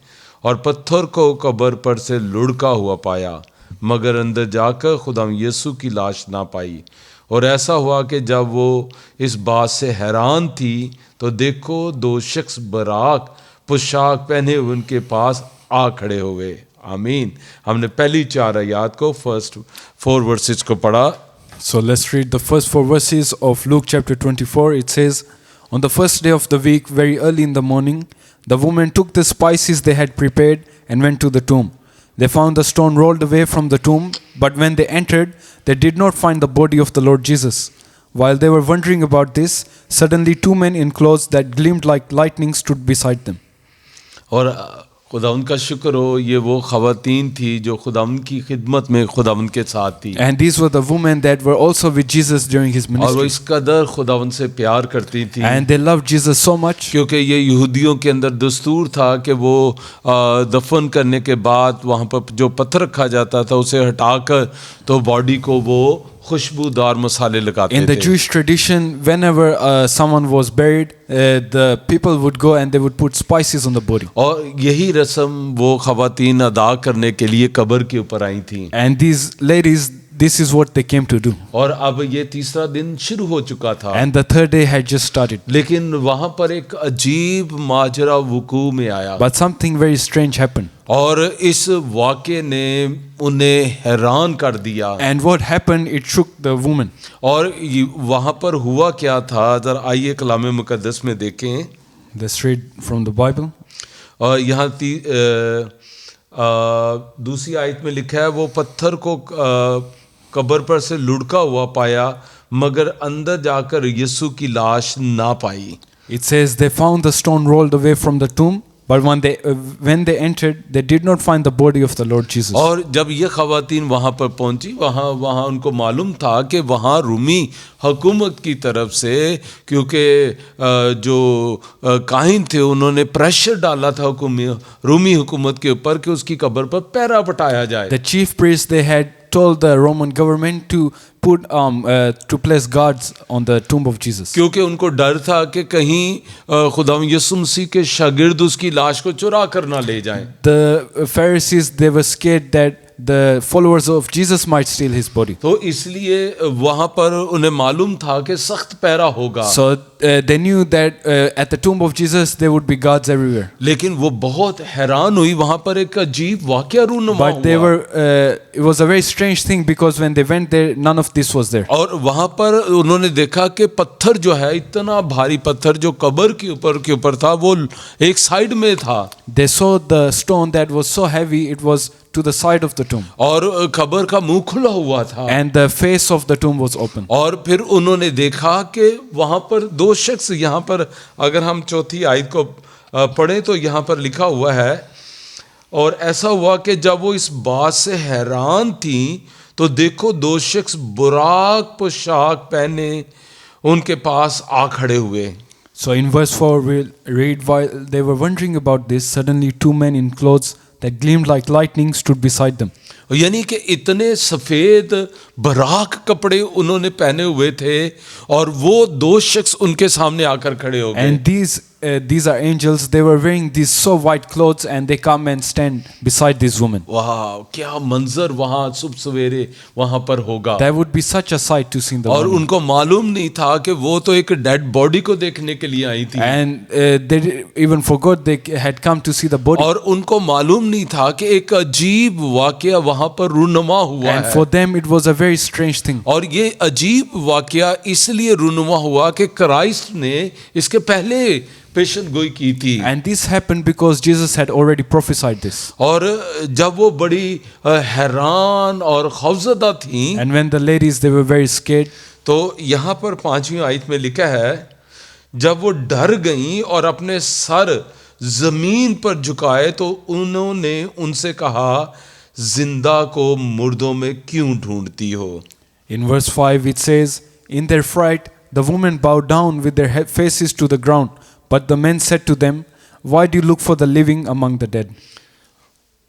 और पत्थर को कब्र पर से लुढ़का हुआ पाया, मगर अंदर जाकर खुदाम यीशु की लाश ना पाई। और ऐसा हुआ कि जब वो इस बात से हैरान थी तो देखो दो शख्स बराक पोशाक पहने हुए उनके पास आ खड़े हो गए। आमीन। हमने पहली 4 आयत को फर्स्ट 4 वर्सेस को पढ़ा। So let's read the first 4 verses of Luke chapter 24. It says, "On the first day of the week, very early in the morning, the women took the spices they had prepared and went to the tomb. They found the stone rolled away from the tomb, but when they entered, they did not find the body of the Lord Jesus. While they were wondering about this, suddenly 2 men in clothes that gleamed like lightning stood beside them." और खुदावंद का शुक्र हो, ये वो ख़वातीन थी जो खुदावंद की खिदमत में खुदावंद के साथ थी। And these were the women that were also with Jesus during his और वो ministry. इस कदर खुदावंद से प्यार करती थी, And they loved Jesus so much. क्योंकि ये यहूदियों के अंदर दस्तूर था कि वो दफन करने के बाद वहाँ पर जो पत्थर रखा जाता था उसे हटाकर तो बॉडी को वो खुशबूदार मसाले लगाते In the थे। Jewish tradition, whenever someone was buried, the people would go and they would put spices on the body. और यही रस्म वो ख़वातीन अदा करने के लिए कब्र के ऊपर आई थी। And these ladies, this is what they came to do. और अब ये तीसरा दिन शुरू हो चुका था, And the third day had just started. लेकिन वहाँ पर एक अजीब माजरा वकू में आया। But something very strange happened. और इस वाक़े ने उन्हें हैरान कर दिया। And what happened, it shook the woman. और वहाँ पर हुआ क्या था, जरा आइए कलाम मुकद्दस में देखें। Let's read from the Bible. और यहाँ दूसरी आयत में लिखा है, वो पत्थर को कब्र पर से लुढ़का हुआ पाया, मगर अंदर जाकर यीशु की लाश ना पाई। It says they found the stone rolled away from the tomb, but when they entered, they did not find the body of the Lord Jesus. और जब ये ख़वातीन वहाँ पर पहुँची, वहाँ उनको मालूम था कि वहाँ रूमी हुकूमत की तरफ से, क्योंकि जो काहिन थे उन्होंने प्रेशर डाला था रूमी हुकूमत के ऊपर कि उसकी कब्र पर पहरा बटाया जाए। The chief priests, they had told the Roman government to place guards on the tomb of Jesus. क्योंकि उनको डर था कि कहीं खुदा यीशु मसीह के शागिर्द उसकी लाश को चुरा कर ना ले जाएं। The Pharisees, they were scared that the followers of Jesus might steal his body. तो इसलिए वहाँ पर उन्हें मालूम था कि सख्त पहरा होगा। So they knew that at the tomb of Jesus there would be guards everywhere. लेकिन वो बहुत हैरान हुई, वहाँ पर एक अजीब वाक़या रूनुमा But they हुआ। were it was a very strange thing because when they went there, none of this was there. और वहाँ पर उन्होंने देखा कि पत्थर जो है, इतना भारी पत्थर जो कब्र के ऊपर था, वो एक साइड में था। They saw the stone that was so heavy, it was to the side of the tomb. और कब्र का मुंह खुला हुआ था। And the face of the tomb was open. और फिर उन्होंने देखा कि वहाँ पर 2 शख्स, यहाँ पर अगर हम चौथी आयत को पढ़ें तो यहाँ पर लिखा हुआ है, और ऐसा हुआ कि जब वो इस बात से हैरान थी तो देखो 2 शख्स बुराक पोशाक पहने उनके पास आ खड़े हुए। So in verse 4 we'll read, while they were wondering about this, suddenly 2 men in clothes that gleamed like lightning stood beside them. यानी कि इतने सफ़ेद बराक कपड़े उन्होंने पहने हुए थे और वो 2 शख्स उनके सामने आकर खड़े हो गए। And these are angels. They were wearing these so white clothes, and they come and stand beside this woman. वाह, क्या मंजर वहाँ सुबह सवेरे वहाँ पर होगा। That would be such a sight to see the और woman. उनको मालूम नहीं था कि वो तो एक डेड बॉडी को देखने के लिए आई थी। And they even forgot they had come to see the body. और उनको मालूम नहीं था कि एक अजीब वाकया वहाँ पर रूनुमा हुआ And है। for them it was a very strange thing. और ये अजीब वाकया इसलिए रूनुमा हुआ कि क्राइस्ट ने इसके पहले पेशन गोई की थी। And this happened because Jesus had already prophesied this. और जब वो बड़ी हैरान और खौफजदा थी, And when the ladies, they were very scared. तो यहाँ पर 5वीं आयत में लिखा है, जब वो डर गईं और अपने सर जमीन पर झुकाए तो उन्होंने उनसे कहा, जिंदा को मुर्दों में क्यों ढूंढती हो। In verse 5 it says, in their fright the women bowed down with their faces to the ground, but the men said to them, why do you look for the living among the dead?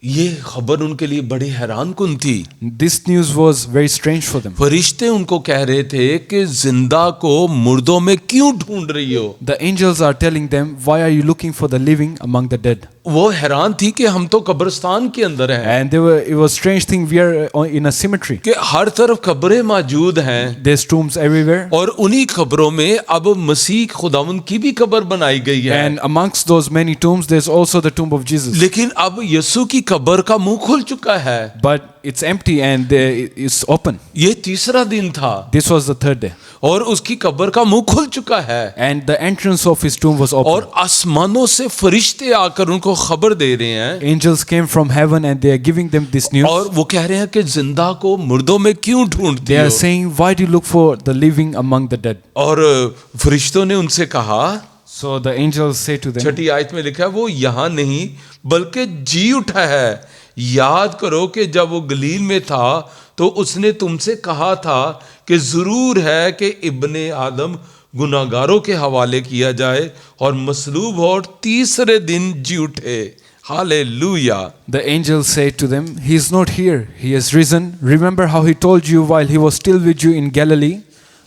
ये खबर उनके लिए बड़ी हैरान कुन थी। This news was very strange for them. फरिश्ते उनको कह रहे थे कि जिंदा को मुर्दों में क्यों ढूंढ रही हो। The angels are telling them, why are you looking for the living among the dead? वो हैरान थी कि हम तो कब्रिस्तान के अंदर हैं, And it was strange thing, we are in a cemetery. कि हर तरफ कब्रें मौजूद हैं, There's tombs everywhere. और उन्हीं कब्रों में अब मसीह खुदावंद की भी कब्र बनाई गई है। And amongst those many tombs, there's also the tomb of Jesus. लेकिन अब यीशु की कब्र का मुंह खुल चुका है। But it's empty and it's open. ये तीसरा दिन था This was the third day. और उसकी कब्र का मुंह खुल चुका है, And the entrance of his tomb was open. और आसमानों से फरिश्ते आकर उनको खबर दे रहे हैं, Angels came from heaven and they are giving them this news. और वो कह रहे हैं कि जिंदा को मुर्दों में क्यों ढूंढती They are हो? saying, why do you look for the living among the dead? और फरिश्तों ने उनसे कहा, So the angels say to them, छठी आयत में लिखा है, वो यहाँ नहीं बल्कि जी उठा है। याद करो कि जब वो गलील में था तो उसने तुमसे कहा था कि जरूर है कि इब्ने आदम गुनाहगारों के हवाले किया जाए और मसलूब हो और तीसरे दिन जी उठे। Hallelujah. the angels say to them, he is not here, he has risen. Remember how he told you while he was still with you in Galilee,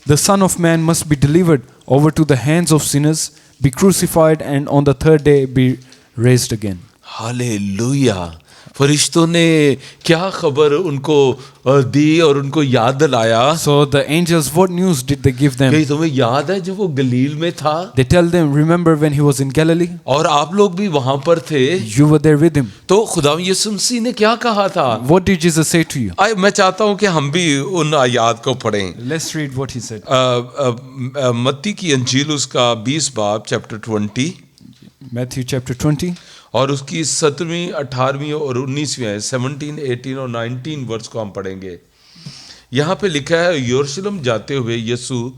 the Son of Man must be delivered over to the hands of sinners, be crucified, and on the third day be raised again. Hallelujah. फरिश्तों ने क्या खबर उनको दी और उनको याद दिलाया? So the angels, what news did they give them? कि तुम्हें याद है जब वो गलील में था They tell them, remember when he was in Galilee? और आप लोग भी वहां पर थे, You were there with him. तो खुदा यीशु मसीह ने क्या कहा था? What did Jesus say to you? मैं चाहता हूं कि हम भी उन आयात को पढ़ें। Let's read what he said. मत्ती की अंजील उसका 20 बाब चैप्टर 20 Matthew chapter 20. और उसकी 17वीं 18वीं और 19वीं आयत 17, 18 और 19 वर्ष को हम पढ़ेंगे। यहाँ पे लिखा है, यरूशलेम जाते हुए यीशु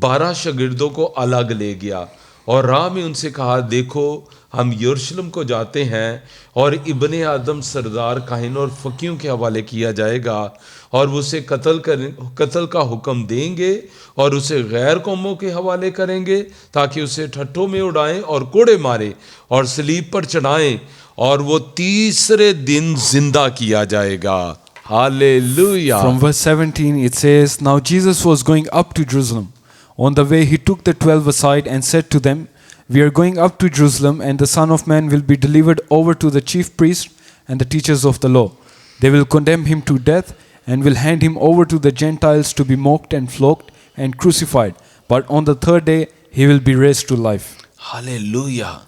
12 शागिर्दों को अलग ले गया और राह में उनसे कहा, देखो हम यरूशलेम को जाते हैं और इब्ने आदम सरदार काहिन और फकीयों के हवाले किया जाएगा और वो उसे कत्ल का हुक्म देंगे और उसे गैर कौमों के हवाले करेंगे ताकि उसे ठट्ठों में उड़ाएं और कोड़े मारे और सलीब पर चढ़ाएं और वो तीसरे दिन जिंदा किया जाएगा। Hallelujah. From verse 17 it says, Now Jesus was going up to Jerusalem. On the way he took the 12 aside and said to them, We are going up to Jerusalem, and the Son of Man will be delivered over to the chief priests and the teachers of the law. They will condemn him to death and will hand him over to the Gentiles to be mocked and flogged and crucified. But on the third day he will be raised to life. Hallelujah.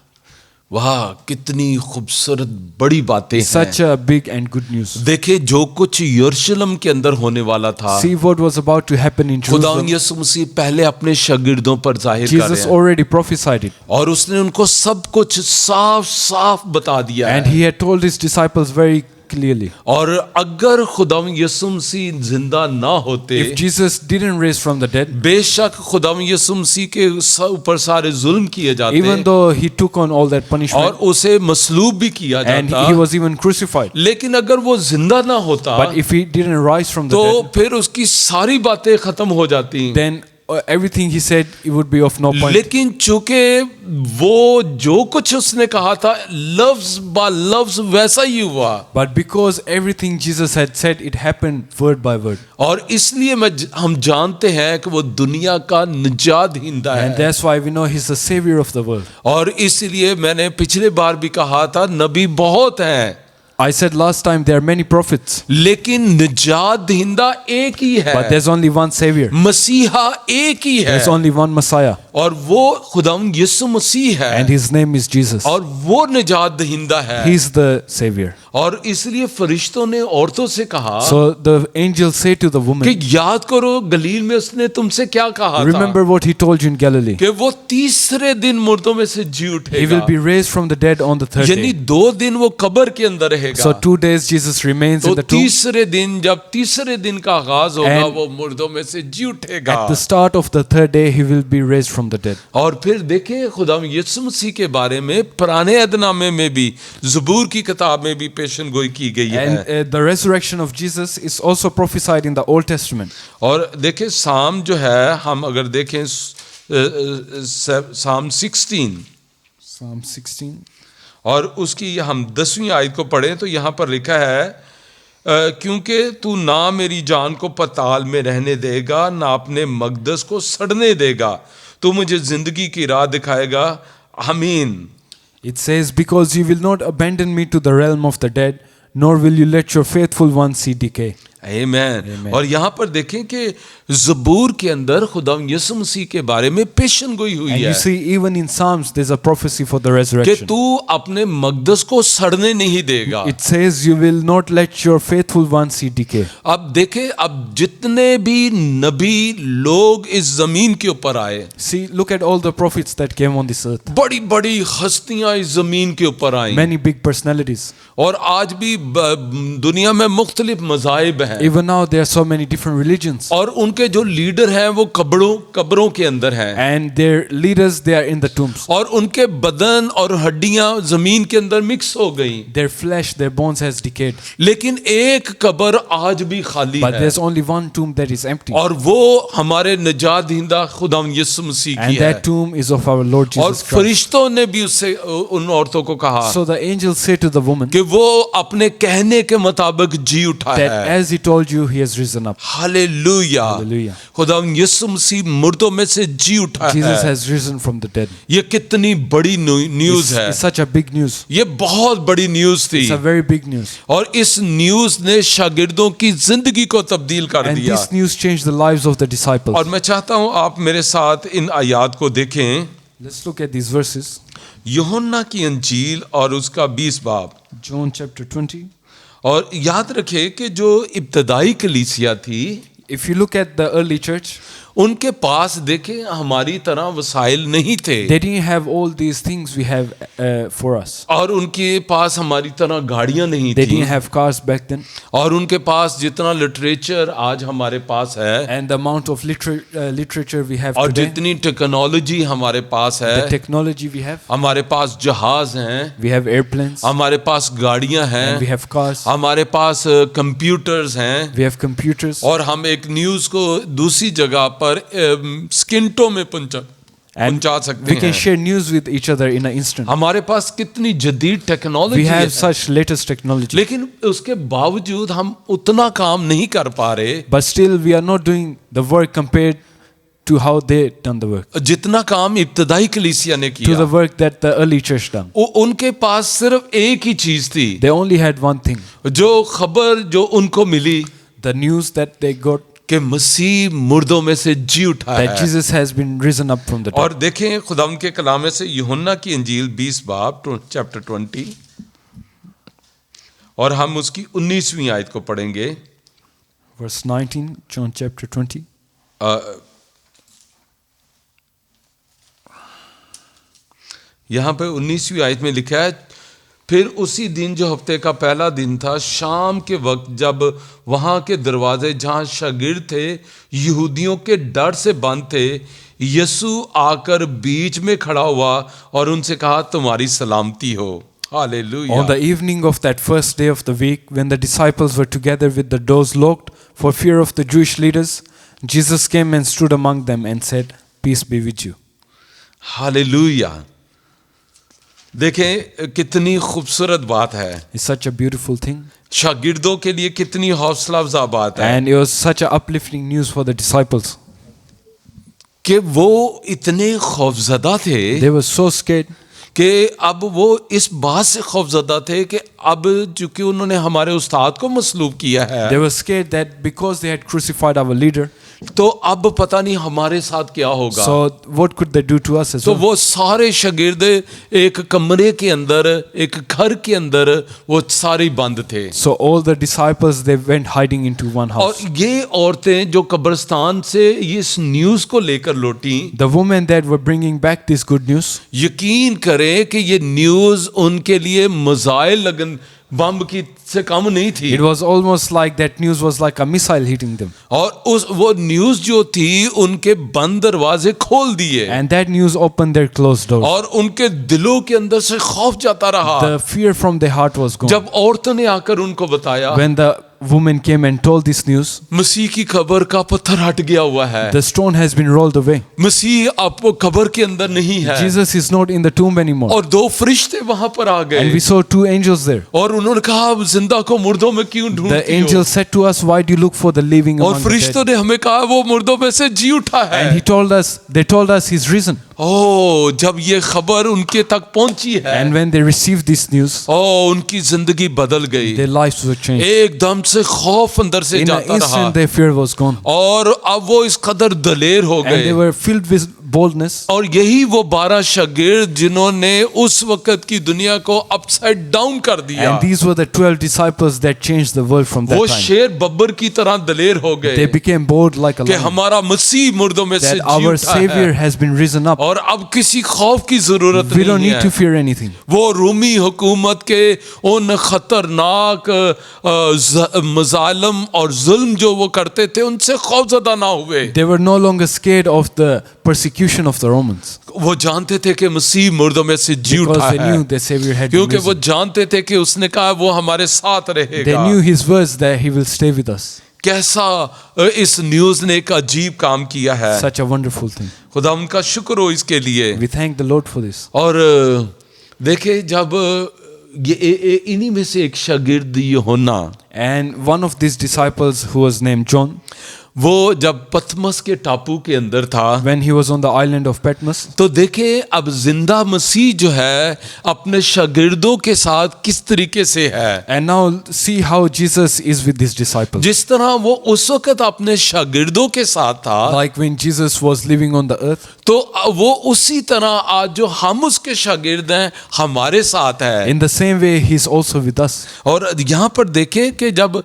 वाह, कितनी खूबसूरत बड़ी बातें हैं। Such a big and good news. देखिए जो कुछ यरूशलेम के अंदर होने वाला था, See what was about to happen in खुदा Jerusalem. यीशु मसीह पहले अपने शागिर्दों पर जाहिर कर Jesus रहे हैं already prophesied it. और उसने उनको सब कुछ साफ साफ बता दिया And है। he had told his disciples very clearly. और अगर खुदा यीशु मसीह जिंदा ना होते, If Jesus didn't raise from the dead, बेशक खुदा यीशु मसीह के ऊपर सारे जुल्म किए जाते even though he took on all that और punishment उसे मसलूब भी किया and जाता, he was even crucified, लेकिन अगर वो जिंदा ना होता but if he didn't rise from the तो dead, फिर उसकी सारी बातें खत्म हो जाती। then everything he said, it would be of no point. लेकिन चूंकि वो जो कुछ उसने कहा था लफ्ज बा लफ्ज वैसा ही हुआ, But because everything Jesus had said, it happened word by word. और इसलिए हम जानते हैं कि वो दुनिया का निजात दहिंदा And है। that's why we know he's the savior of the world. और इसलिए मैंने पिछले बार भी कहा था, नबी बहुत हैं I said last time there are many prophets, लेकिन निजात दहिंदा एक ही है, but there's only one savior. मसीहा एक ही है There's only one Messiah, और वो खुदाम यीशु मसीह है and his name is Jesus. और वो निजात दहिंदा है। He's the savior. और इसलिए फरिश्तों ने औरतों से कहा So the angel said to the कि woman, याद करो गलील में उसने तुमसे क्या कहा remember था what he told you in Galilee. कि वो तीसरे दिन मुर्दों में से जी He उठेगा, will be raised from the dead on the third यानी day. 2 दिन वो कब्र के अंदर रहेगा। So 2 days Jesus remains तो in the tomb. तीसरे दिन जब तीसरे दिन का आगाज होगा And वो मुर्दों में से जी उठेगा। At the start of the third day, he will be raised from the dead. और फिर देखिए खुदा यीशु मसीह के बारे में पुराने अहदनामे में भी ज़बूर की किताब में भी पेशन गोई की गई And है। the resurrection of Jesus is also prophesied in the Old Testament. और देखिए साम जो है, हम अगर देखें साम 16 Psalm 16. और उसकी हम 10वीं आयत को पढ़ें तो यहाँ पर लिखा है, क्योंकि तू ना मेरी जान को पताल में रहने देगा ना अपने मकदस को सड़ने देगा, तू मुझे जिंदगी की राह दिखाएगा। आमीन। It says, because you will not abandon me to the realm of the dead, nor will you let your faithful one see decay. आमीन। और यहाँ पर देखें कि ज़बूर के अंदर खुदा यीशु मसीह के बारे में पेशन गोई हुई And है you see, even in Psalms, there's a prophecy for the कि resurrection. तू अपने मकदस को सड़ने नहीं देगा। It says, you will not let your faithful one see decay. अब देखें, अब जितने भी नबी लोग इस जमीन के ऊपर आए, See, look at all the prophets that came on this earth. बड़ी बड़ी हस्तियां इस जमीन के ऊपर आई, Many big personalities. और आज भी दुनिया में मुख्तलिफ मज़ाहिब हैं, Even now, there are so many different religions. और उनके जो लीडर हैं वो कब्रों के अंदर हैं, And their leaders, they are in the tombs. और उनके बदन और हड्डियां जमीन के अंदर मिक्स हो गई, Their flesh, their bones has decayed. लेकिन एक कब्र आज भी खाली But है, there's only one tomb that is empty. और वो हमारे निजात दहिंदा खुदा यीशु मसीह की And है। that tomb is of our Lord और Jesus Christ. फरिश्तों ने भी उससे उन औरतों को कहा So the angels say to the woman कि वो अपने कहने के मुताबिक जी उठा that है। as he told you, he has risen up. Hallelujah, Hallelujah. खुदा यीशु मसीह मुर्दों में से जी उठा Jesus है। has risen from the dead. ये कितनी बड़ी न्यूज़ है, It's such a big news. ये बहुत बड़ी न्यूज़ थी, It's a very big news. और इस न्यूज़ ने शागिर्दों की जिंदगी को तब्दील कर And दिया। this news changed the lives of the disciples. और मैं चाहता हूं आप मेरे साथ इन आयात को देखें। Let's look at these verses. यूहन्ना की अंजील और उसका 20 बाब, John chapter 20. और याद रखें कि जो इब्तदाई कलीसिया थी, If you look at the early church, उनके पास देखें हमारी तरह वसाइल नहीं थे, they didn't have all these things we have for us. और उनके पास हमारी तरह गाड़ियां नहीं They थी, didn't have cars back then. और उनके पास जितना लिटरेचर आज हमारे पास है, And the amount of literature we have और today, जितनी टेक्नोलॉजी हमारे पास है, the technology we have, हमारे पास जहाज हैं, we have airplanes, हमारे पास गाड़ियां and we हैं, have cars, हमारे पास कंप्यूटर्स हैं, we have computers, और हम एक न्यूज़ को दूसरी जगह पर स्किंटों में पहुंचा सकते we can हैं। share news with each other in an instant. हमारे पास कितनी जदीद We टेक्नोलॉजी है, have such latest technology, लेकिन उसके बावजूद हम उतना काम नहीं कर पा रहे but still we are not doing the work compared to how they done the work, जितना काम इब्तदाई कलीसिया ने to the किया। work that the early church done. उनके पास सिर्फ एक ही चीज थी, They only had one thing, जो खबर जो उनको मिली the news that they got कि मसीह मुर्दों में से जी उठा that है। Jesus has been risen up from the और dead. देखें खुदा के कलाम में से यूहन्ना की अंजील 20 बाब चैप्टर 20, और हम उसकी 19वीं आयत को पढ़ेंगे। Verse 19, John chapter 20. यहाँ पे 19वीं आयत में लिखा है, फिर उसी दिन जो हफ्ते का पहला दिन था, शाम के वक्त जब वहाँ के दरवाजे जहाँ शागिर्द थे यहूदियों के डर से बंद थे, यीशु आकर बीच में खड़ा हुआ और उनसे कहा, तुम्हारी सलामती हो। Hallelujah. On the evening of that first day of the week, when the disciples were together with the doors locked for fear of the Jewish leaders, Jesus came and stood among them and said, peace be with you. Hallelujah. देखें कितनी खूबसूरत बात है, It's such a beautiful thing. शागिर्दों के लिए कितनी हौसला अफजा बात है And it was such a uplifting news for the disciples. कि वो इतने खौफजदा थे They were so scared कि अब वो इस बात से खौफजदा थे कि अब चूंकि उन्होंने हमारे उस्ताद को मसलूब किया है, They were scared that because they had crucified our leader, तो अब पता नहीं हमारे साथ क्या होगा। so what could they do to us as तो well? वो सारे शागिर्द एक कमरे के अंदर, एक घर के अंदर वो सारे बंद थे। So all the disciples, they went hiding into one और house. ये औरतें जो कब्रिस्तान से इस न्यूज को लेकर लौटी, The women that were bringing back this good news, यकीन करें कि ये न्यूज उनके लिए मजाइल लगन बम की से कम नहीं थी। it was almost like that news was like a missile hitting them. और उस वो न्यूज जो थी उनके बंद दरवाजे खोल दिए, And that news opened their closed doors. और उनके दिलों के अंदर से खौफ जाता रहा। The fear from their heart was gone. जब औरतों ने आकर उनको बताया, When the woman came and told this news, मसीह की कब्र का पत्थर हट गया हुआ है, the stone has been rolled away. मसीह आपको कब्र के अंदर नहीं है, Jesus is not in the tomb anymore. और दो फरिश्ते वहां पर आ And गए, we saw two angels there. और उन्होंने कहा, अब जिंदा को मुर्दों में क्यों The ढूंढती हो? angel said to us, why do you look for the living और among the फरिश्तों dead? ने हमें कहा वो मुर्दों में से जी उठा है। And they told us he's risen. ओ जब ये खबर उनके तक पहुंची है, And when they received this news, ओ उनकी जिंदगी बदल गई। their lives were changed. एकदम से खौफ अंदर से In an जाता रहा, instant, their fear was gone. और अब वो इस कदर दलेर हो And they गए। were filled with boldness. और यही वो 12 शागिर्द जिन्होंने उस वक्त की दुनिया को अपसाइड डाउन कर दिया, And these were the 12 disciples that changed the world from that वो time. शेर बब्बर की तरह दलेर हो They गए became bold like a कि lion. हमारा मसीह मुर्दों में से That जी our उठा Savior है, has been risen up. और अब किसी खौफ की जरूरत We don't नहीं need to है। fear anything. वो रूमी हुकूमत के उन खतरनाक मजालम और जुल्म जो वो करते थे उनसे खौफजदा ना हुए। They were no longer scared of the persecution of the Romans, वो जानते थे कि मसीह मुर्दों में से जी because उठा they है, knew their Savior had been क्योंकि वो risen. जानते थे कि उसने कहा वो हमारे साथ They रहेगा। knew His words that He will stay with us. कैसा इस न्यूज ने एक अजीब काम किया है। Such a wonderful thing. खुदा उनका शुक्र हो इसके लिए। We thank the Lord for this. और देखे जब ये इन्हीं में से एक शागिर्द यूहन्ना, And one of these disciples, who was named John, वो जब पतमस के टापू के अंदर था, when he was on the island of Patmos, तो देखे अब जिंदा मसीह जो है अपने शागिर्दों के साथ किस तरीके से है। and now see how Jesus is with his disciples. जिस तरह वो उस वक्त अपने शागिर्दों के साथ था, Like when Jesus was living on the earth, तो वो उसी तरह आज जो हम उसके शागिर्द हैं हमारे साथ है। in the same way He's also with us. और यहाँ पर देखें कि जब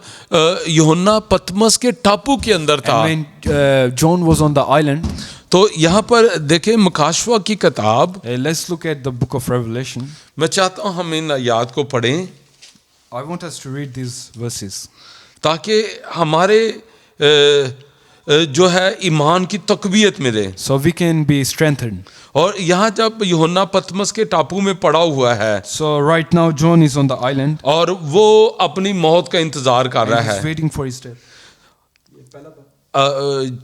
यूहन्ना पतमस के टापू के अंदर था, And when John was on the island, तो यहाँ पर देखें मुकाशवा की किताब, let's look at the book of Revelation. मैं चाहता हूँ हम इन आयात को पढ़ें I want us to read these verses ताकि हमारे जो है ईमान की तकवीयत मिले। so we can be strengthened. और यहाँ जब यूहन्ना पतमस के टापू में पड़ा हुआ है So right now John is on the island और वो अपनी मौत का इंतजार कर and रहा he's है। waiting for his death.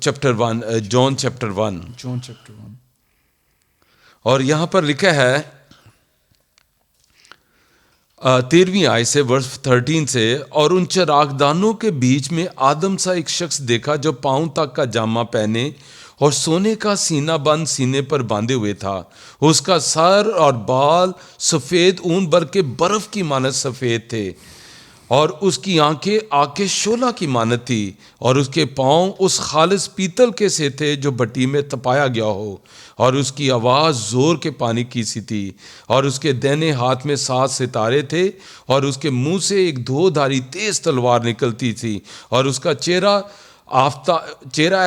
Chapter 1, John chapter 1, John chapter 1. और यहाँ पर लिखा है 13वीं आयत से, वर्स 13 से, और उन चरागदानों के बीच में आदम सा एक शख्स देखा जो पांव तक का जामा पहने और सोने का सीना बंद सीने पर बांधे हुए था। उसका सर और बाल सफ़ेद ऊन भर के बर्फ की मानत सफ़ेद थे और उसकी आंखें आग के शोला की मानत थी और उसके पाँव उस खालिस पीतल के से थे जो भट्टी में तपाया गया हो और उसकी आवाज़ ज़ोर के पानी की सी थी और उसके दाहिने हाथ में 7 सितारे थे और उसके मुंह से एक धोधारी तेज़ तलवार निकलती थी और उसका चेहरा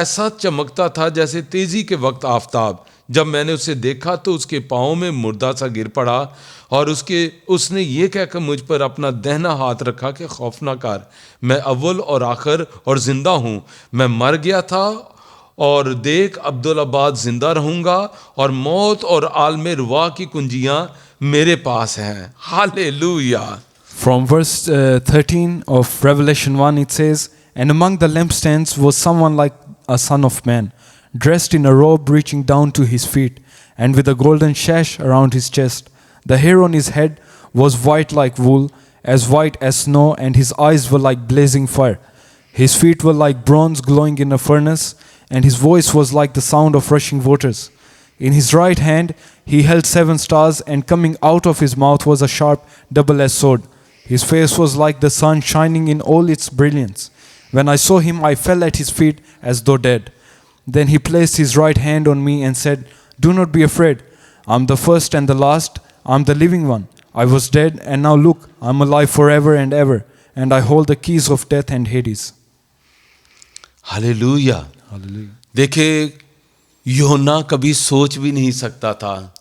ऐसा चमकता था जैसे तेज़ी के वक्त आफताब। जब मैंने उसे देखा तो उसके पाँव में मुर्दा सा गिर पड़ा और उसने ये कहकर मुझ पर अपना दाहिना हाथ रखा कि खौफ ना कर, मैं अव्वल और आखिर और ज़िंदा हूँ। मैं मर गया था और देख अब्दुल्लाबाद ज़िंदा रहूँगा और मौत और आलम रुआ की कुंजियाँ मेरे पास हैं। Hallelujah. From verse 13 of Revelation 1 it says, and among the lampstands was someone like a son of man, dressed in a robe reaching down to his feet, and with a golden sash around his chest. The hair on his head was white like wool, as white as snow, and his eyes were like blazing fire. His feet were like bronze glowing in a furnace, and his voice was like the sound of rushing waters. In his right hand he held 7 stars, and coming out of his mouth was a sharp double-edged sword. His face was like the sun shining in all its brilliance. When I saw him, I fell at his feet as though dead. Then he placed his right hand on me and said, do not be afraid. I'm the first and the last. I'm the living one. I was dead, and now look, I'm alive forever and ever, and I hold the keys of death and Hades. Hallelujah. Hallelujah. देखिए यूहन्ना कभी सोच भी नहीं सकता था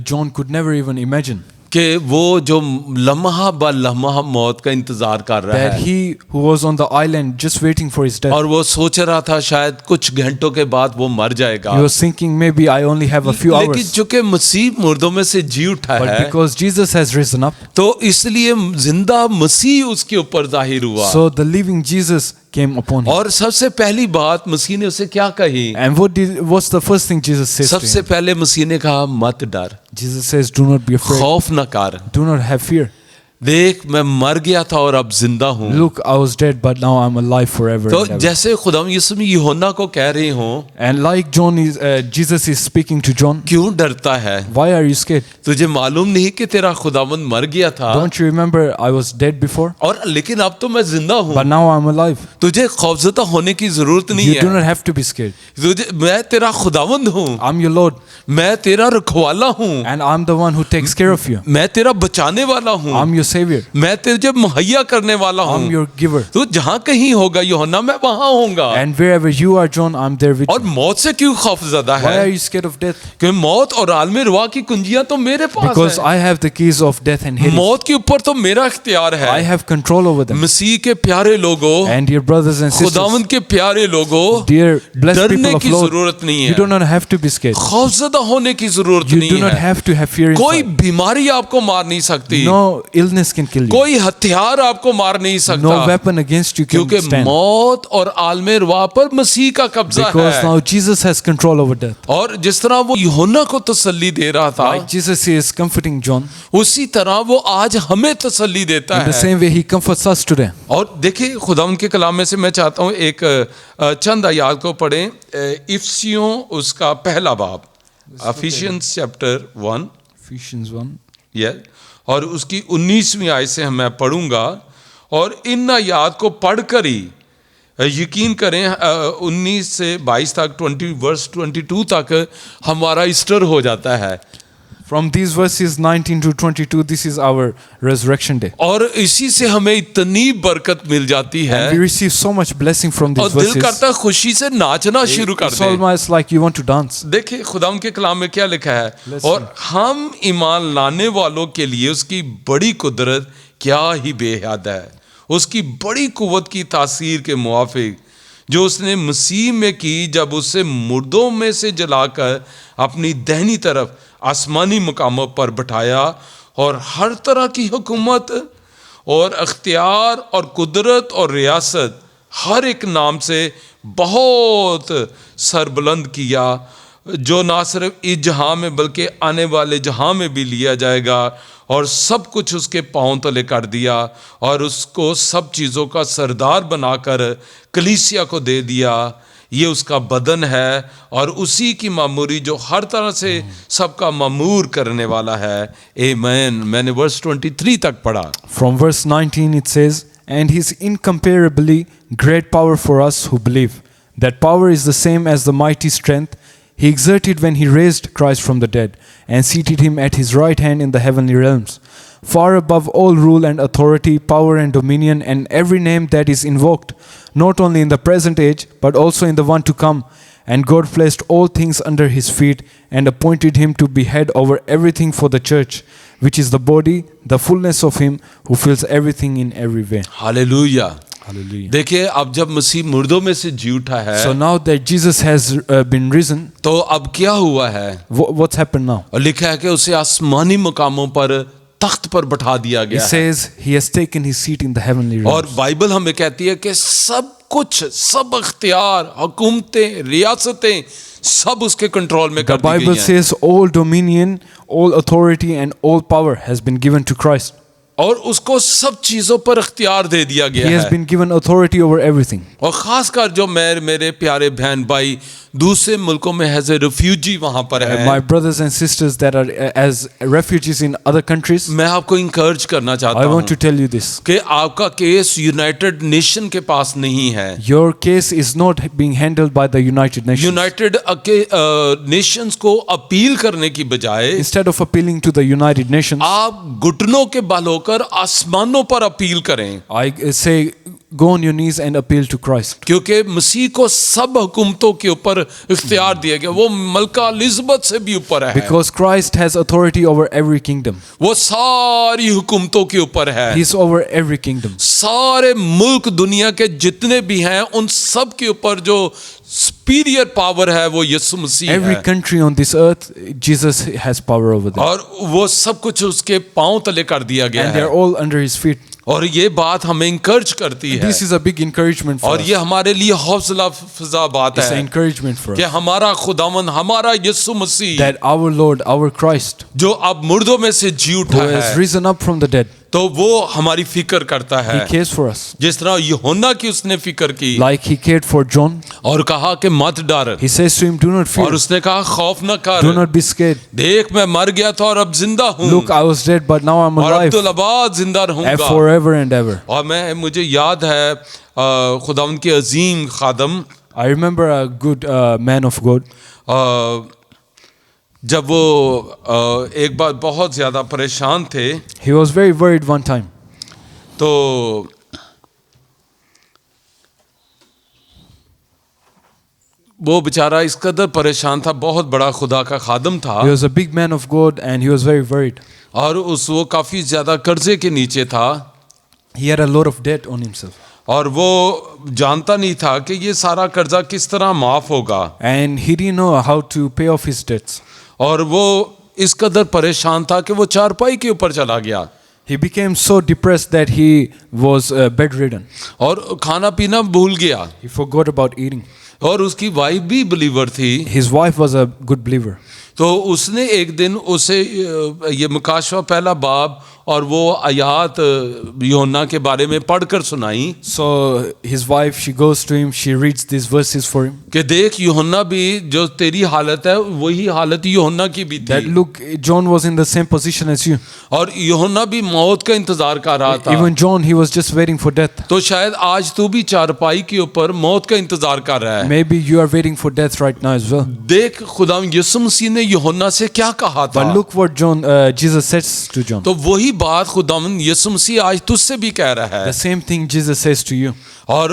John could never even imagine कि वो जो लम्हा ब लम्हा मौत का इंतजार कर रहा that है he who was on the island just waiting for his death, और वो सोच रहा था शायद कुछ घंटों के बाद वो मर जाएगा, he was thinking maybe I only have a few लेकिन hours. चूंकि मसीह मुर्दों में से जी उठा But है because Jesus has risen up, तो इसलिए जिंदा मसीह उसके ऊपर जाहिर हुआ। so the living Jesus came upon him. और सबसे पहली बात मसीह ने उसे क्या कही? And what's the first thing Jesus says to सबसे him? पहले मसीह ने कहा मत डर, Jesus says, do not be afraid. खौफ न कर। Do not have fear. देख मैं मर गया था और अब जिंदा हूँ। Look, I was dead, but now I'm alive forever तो and ever. जैसे खुदावंद यीशु मसीह यूहन्ना को कह रहे हो, And like Jesus is speaking to John, क्यों डरता है? why are you scared? तुझे मालूम नहीं कि तेरा खुदावंद मर गया था Don't you remember I was dead before, और लेकिन अब तो मैं जिंदा हूँ। but now I'm alive? तुझे खौफजदा होने की जरूरत नहीं You do है। not have to be scared. तुझे, मैं तेरा खुदावंद हूँ, I'm your Lord, मैं तेरा रखवाला हूँ, and I'm the one who takes care of you. मैं तेरा बचाने वाला हूँ, I'm your savior. मैं तुझे मुहैया करने वाला I'm हूँ। your giver. तू जहाँ कहीं होगा यूहन्ना, मैं वहां होऊंगा। And wherever you are, John, I'm there with और you. मौत से क्यों खौफजदा Why are है? you scared of death? क्योंकि मौत और आलम रुआ की कुंजियां तो मेरे पास Because है। I have the keys of death and Hades. मौत के ऊपर तो मेरा इख्तियार I है। have control over them. मसीह के प्यारे लोगों, And dear brothers and sisters, खुदावंद के प्यारे लोगों, dear blessed डरने people of की Lord, जरूरत नहीं you do है। not have to be scared. खौफजदा होने की जरूरत You नहीं do not है। have to have fear कोई inside. बीमारी आपको मार नहीं सकती, No illness can kill you. कोई हथियार आपको मार नहीं No सकता, weapon against you can क्योंकि stand. मौत और आलम रुआ पर मसीह का कब्जा Because है। now Jesus has control over death. और जिस तरह वो यूहन्ना को तसल्ली दे रहा था, Like Jesus is comforting John, उसी तरह वो आज हमें तसल्ली देता in the है। same way He comforts us today. और देखिए खुदावंद के कलाम में से मैं चाहता हूँ एक चंद आयत को पढ़ें। इफिसियों उसका पहला बाब, एफिशियंस चैप्टर 1, Ephesians 1. और उसकी 19वीं आयत से मैं पढ़ूंगा और इन आयत को पढ़कर ही यकीन करें 19 से 22 तक 22 तक हमारा ईस्टर हो जाता है। From these verses 19 to 22, this is our resurrection day. और इसी से हमें इतनी बरकत मिल जाती है We receive so much blessing from और these दिल verses. करता है खुशी से नाचना शुरू कर It's दें। almost like you want to dance. देखिए खुदाम के कलाम में क्या लिखा है, Listen. और हम ईमान लाने वालों के लिए उसकी बड़ी कुदरत क्या ही बेहद है, उसकी बड़ी कुव्वत की तासीर के मुआफिक जो उसने मसीह में की, जब उसे मुर्दों में से जलाकर अपनी दाहिनी तरफ आसमानी मुकामों पर बिठाया और हर तरह की हुकूमत और अख्तियार और कुदरत और रियासत हर एक नाम से बहुत सरबुलंद किया, जो ना सिर्फ इस जहां में बल्कि आने वाले जहां में भी लिया जाएगा, और सब कुछ उसके पांव तले कर दिया और उसको सब चीज़ों का सरदार बनाकर कलीसिया को दे दिया। ये उसका बदन है और उसी की मामूरी जो हर तरह से सबका मामूर करने वाला है। आमीन। मैंने वर्स 23 तक पढ़ा। From verse 19 it says, and His incomparably great power for us who believe. That power is the same as the mighty strength He exerted when He raised Christ from the dead and seated Him at His right hand in the heavenly realms, far above all rule and authority, power and dominion, and every name that is invoked, not only in the present age, but also in the one to come. And God placed all things under His feet and appointed Him to be head over everything for the church, which is the body, the fullness of Him who fills everything in every way. Hallelujah. Hallelujah. देखिए अब जब मसीह मुर्दों में से जी उठा है, So now that Jesus has been risen, तो अब क्या हुआ है? what's happened now? और लिखा है कि उसे आसमानी मुकामों पर तख्त पर बैठा दिया It गया है। says He has taken His seat in the heavenly realms. और बाइबल हमें कहती है कि सब कुछ, सब अख्तियार, हुकूमतें, रियासतें सब उसके कंट्रोल में The कर दी Bible गई हैं। says all dominion, all authority and all power has been given to Christ. और उसको सब चीजों पर अख्तियार दे दिया गया He has है। been given authority over everything. और खासकर जो मेरे प्यारे बहन भाई दूसरे मुल्कों में एज ए रिफ्यूजी वहां पर है, My brothers and sisters that are as refugees in other countries, मैं आपको इंकरेज करना चाहता I हूं want to tell you this. कि आपका केस यूनाइटेड नेशन के पास नहीं है। Your case is not being handled by the United Nations. United Nations को अपील करने की बजाय Instead of appealing to the United Nations, आप घुटनों के बल होकर आसमानों पर अपील करें, I say go on your knees and appeal to Christ. क्योंकि मसीह को सब हुकूमतों के ऊपर इख्तियार दिया गया। वो मलका एलिजाबेथ से भी ऊपर है, Because Christ has authority over every kingdom. वो सारी हुकूमतों के ऊपर है। He's over every kingdom. सारे मुल्क दुनिया के जितने भी हैं उन सब के ऊपर जो सुपीरियर पावर है वो यीशु मसीह Every है, country on this earth, Jesus has power over them. और वो सब कुछ उसके पांव तले कर दिया गया And है। they're all under His feet. और ये बात हमें इंकरेज करती है, This is a big encouragement for और us. ये हमारे लिए हौसला अफजा बात It's an है encouragement for कि us हमारा खुदावन, हमारा यीशु मसीह that our Lord, our Christ, जो अब मुर्दों में से जी who उठा has है, risen up from the dead, तो वो हमारी फिक्र करता He है, cares for us. जिस तरह यूहन्ना की उसने फिक्र की Like he cared for John, और कहा कि मत डर, he says to him, do not fear, और उसने कहा खौफ न do कर, not be scared. देख मैं मर गया था और अब जिंदा हूँ Look, I was dead, but now I'm और alive, अब्दुल जिंदा and रहूंगा। forever and ever. और मुझे याद है खुदावंद के अजीम खादम I remember a good man of God. जब वो एक बार बहुत ज़्यादा परेशान थे, He was very worried one time. तो वो बेचारा इस कदर परेशान था, बहुत बड़ा खुदा का खादम था He was a big man of God and he was very worried. और वो काफ़ी ज़्यादा कर्जे के नीचे था He had a lot of debt on himself. और वो जानता नहीं था कि ये सारा कर्जा किस तरह माफ़ होगा, And he didn't know how to pay off his debts. और वो इस कदर परेशान था कि वो चारपाई के ऊपर चला गया He became so depressed that he was bedridden. और खाना पीना भूल गया। He forgot about eating. और उसकी वाइफ भी बिलीवर थी, His wife was a good believer. तो उसने एक दिन उसे ये मुकाशवा पहला बाब और वो आयात यूहन्ना के बारे में पढ़कर सुनाई So his wife, she goes to him, she reads these verses for him. कि देख यूहन्ना भी जो तेरी हालत है वही हालत यूहन्ना की भी That थी, look, John was in the same position as you. और यूहन्ना भी मौत का इंतजार कर रहा था। Even John, he was just waiting for death. तो शायद आज तू भी चारपाई के ऊपर मौत का इंतजार कर रहा है। Maybe you are waiting for death right now as well. देख खुदा यीशु मसीह ने यूहन्ना से क्या कहा था, But look what Jesus says to John. तो वही बात खुदावंद यीशु मसीह आज तुझसे भी कह रहा है। The same thing Jesus says to you. और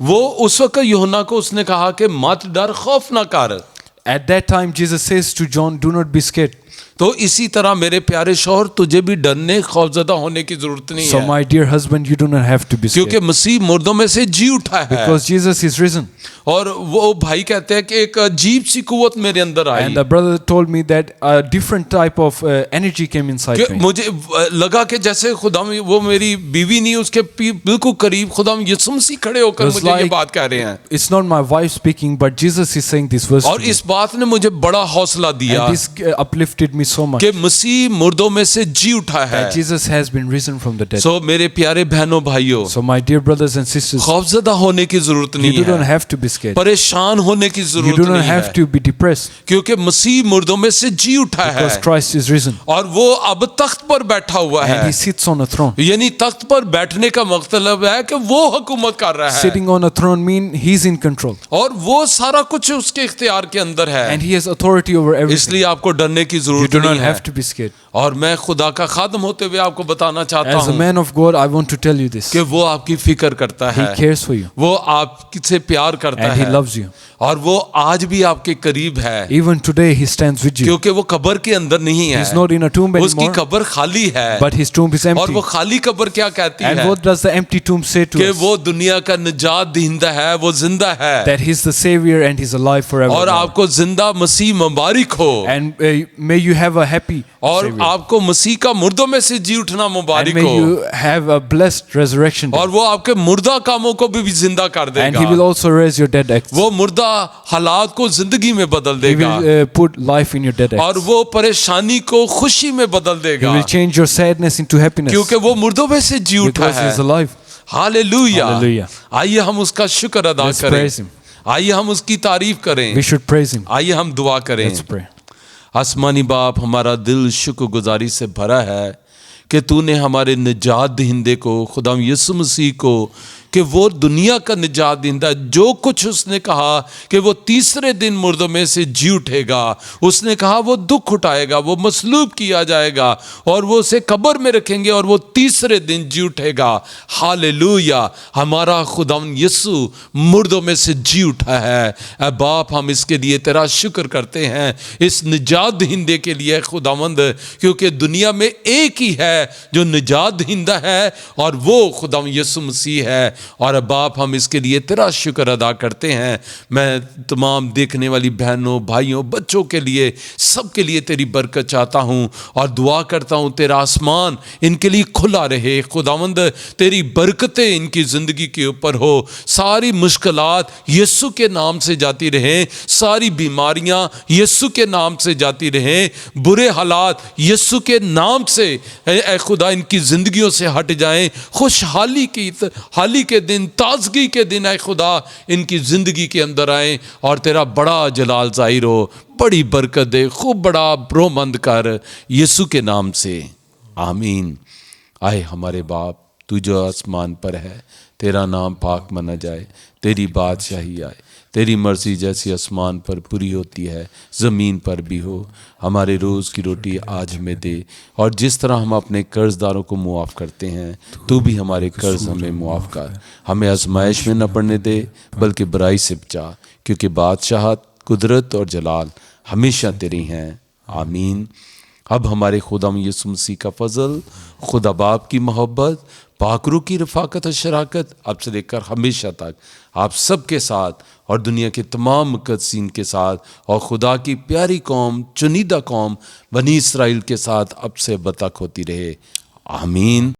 वो उस वक्त यूहन्ना को उसने कहा कि मत डर, खौफ ना कर। At that time, Jesus says to John, do not be scared. तो इसी तरह मेरे प्यारे शौहर, तुझे भी डरने खौफजदा होने की जरूरत नहीं So है, my dear husband, you do not have to be क्योंकि scared. मसीह मुर्दों में से जी उठा है। Because Jesus is risen. और वो भाई कहते हैं कि एक अजीब सी कुव्वत मेरे अंदर आई And the brother told me that a different type of energy came inside कि me. मुझे लगा कि जैसे खुदा वो मेरी बीवी नहीं, उसके बिल्कुल करीब खुदा यीशु मसीह खड़े होकर It was मुझे ये like- बात कह रहे हैं। It's not my wife speaking, but Jesus is saying this verse. और to me. इस बात ने मुझे बड़ा हौसला दिया And this uplifted me so much. कि मसीह मुर्दों में से जी उठा है। That Jesus has been risen from the dead. सो मेरे प्यारे बहनों भाइयों, So my dear brothers and sisters, खौफजदा होने की जरूरत you नहीं do not है, have to be scared. परेशान होने की You जरूरत do not नहीं have है, to be depressed. क्योंकि मसीह मुर्दों में से जी उठा है Because Christ is risen. और वो अब तख्त पर बैठा हुआ And है। he sits on a throne. यानी तख्त पर बैठने का मतलब है कि वो हुकूमत कर रहा है Sitting on a throne mean he's in control. और वो सारा कुछ उसके इख्तियार के अंदर है, And he has authority over everything. इसलिए आपको डरने की You जरूरत do not नहीं है। have to be scared. और मैं खुदा का खादम होते हुए आपको बताना चाहता As a हूँ man of God, I want to tell you this. कि वो आपकी फिक्र करता He है, cares for you. वो आपसे प्यार करता And he है loves you. और वो आज भी आपके करीब है, Even today, he stands with you. क्योंकि वो कब्र के अंदर नहीं है, He's not in a tomb उसकी anymore, कब्र खाली है। but his tomb is और empty. वो खाली कब्र क्या कहती And है what does the empty tomb say to कि us? वो दुनिया का निजात दहिंदा है, वो जिंदा है That he's the Savior and he's alive forever. और आपको जिंदा मसीह मुबारक हो And may you have a happy और Savior. आपको मसीह का मुर्दों में से जी उठना And मुबारक may हो you have a blessed resurrection day. और वो आपके मुर्दा कामों को भी जिंदा कर And he will देगा, also raise your dead acts. वो मुर्दा हालात को जिंदगी में बदल He देगा will put life in your dead और acts. वो परेशानी को खुशी में बदल He देगा, will change your sadness into happiness. क्योंकि वो मुर्दों में से जी उठा Because he is है। alive. हालेलुया। Hallelujah. आइए हम उसका शुक्र अदा Let's करें, praise him. आइए हम उसकी तारीफ करें, We should praise him. आइए हम दुआ करें। Let's pray. आसमानी बाप, हमारा दिल शुक्रगुजारी से भरा है कि तूने हमारे निजात दहिंदे को, खुदाम यीशु मसीह को, कि वो दुनिया का निजात दहिंदा, जो कुछ उसने कहा कि वो तीसरे दिन मुर्दों में से जी उठेगा, उसने कहा वो दुख उठाएगा, वो मसलूब किया जाएगा और वो उसे कब्र में रखेंगे और वो तीसरे दिन जी उठेगा। हालेलुया। हमारा खुदाम यीशु मुर्दों में से जी उठा है। ऐ बाप, हम इसके लिए तेरा शुक्र करते हैं, इस निजात दहिंदे के लिए खुदावंद, क्योंकि दुनिया में एक ही है जो निजात दहिंदा है और वो खुदाम यीशु मसीह है। और अब बाप हम इसके लिए तेरा शुक्र अदा करते हैं। मैं तमाम देखने वाली बहनों, भाइयों, बच्चों के लिए, सबके लिए तेरी बरकत चाहता हूँ और दुआ करता हूँ तेरा आसमान इनके लिए खुला रहे। खुदावंद तेरी बरकतें इनकी ज़िंदगी के ऊपर हो, सारी मुश्किलात यीशु के नाम से जाती रहें, सारी बीमारियाँ यीशु के नाम से जाती रहें, बुरे हालात यीशु के नाम से ऐ खुदा इनकी ज़िंदगियों से हट जाएं। खुशहाली के दिन, ताजगी के दिन ऐ खुदा इनकी ज़िंदगी के अंदर आए और तेरा बड़ा जलाल ज़ाहिर हो, बड़ी बरकत दे, खूब बड़ा ब्रोमंद कर यीशु के नाम से, आमीन। आए हमारे बाप, तू जो आसमान पर है, तेरा नाम पाक माना जाए, तेरी बादशाही आए, तेरी मर्जी जैसी आसमान पर पूरी होती है ज़मीन पर भी हो। हमारे रोज़ की रोटी आज हमें दे, और जिस तरह हम अपने कर्जदारों को मुआफ़ करते हैं, तू भी हमारे कर्ज हमें मुआफ़ कर। हमें आजमाइश में न पड़ने दे, बल्कि बुराई से बचा, क्योंकि बादशाहत, कुदरत और जलाल हमेशा तेरी हैं, आमीन। अब हमारे खुदा यीशु मसीह का फजल, खुदा बाप की मोहब्बत, पाकरू की रफ़ाकत और शराकत अब से लेकर हमेशा तक आप सबके साथ और दुनिया के तमाम मुक़द्दसीन के साथ और खुदा की प्यारी कौम, चुनीदा कौम बनी इसराइल के साथ अब से अब तक होती रहे, आमीन।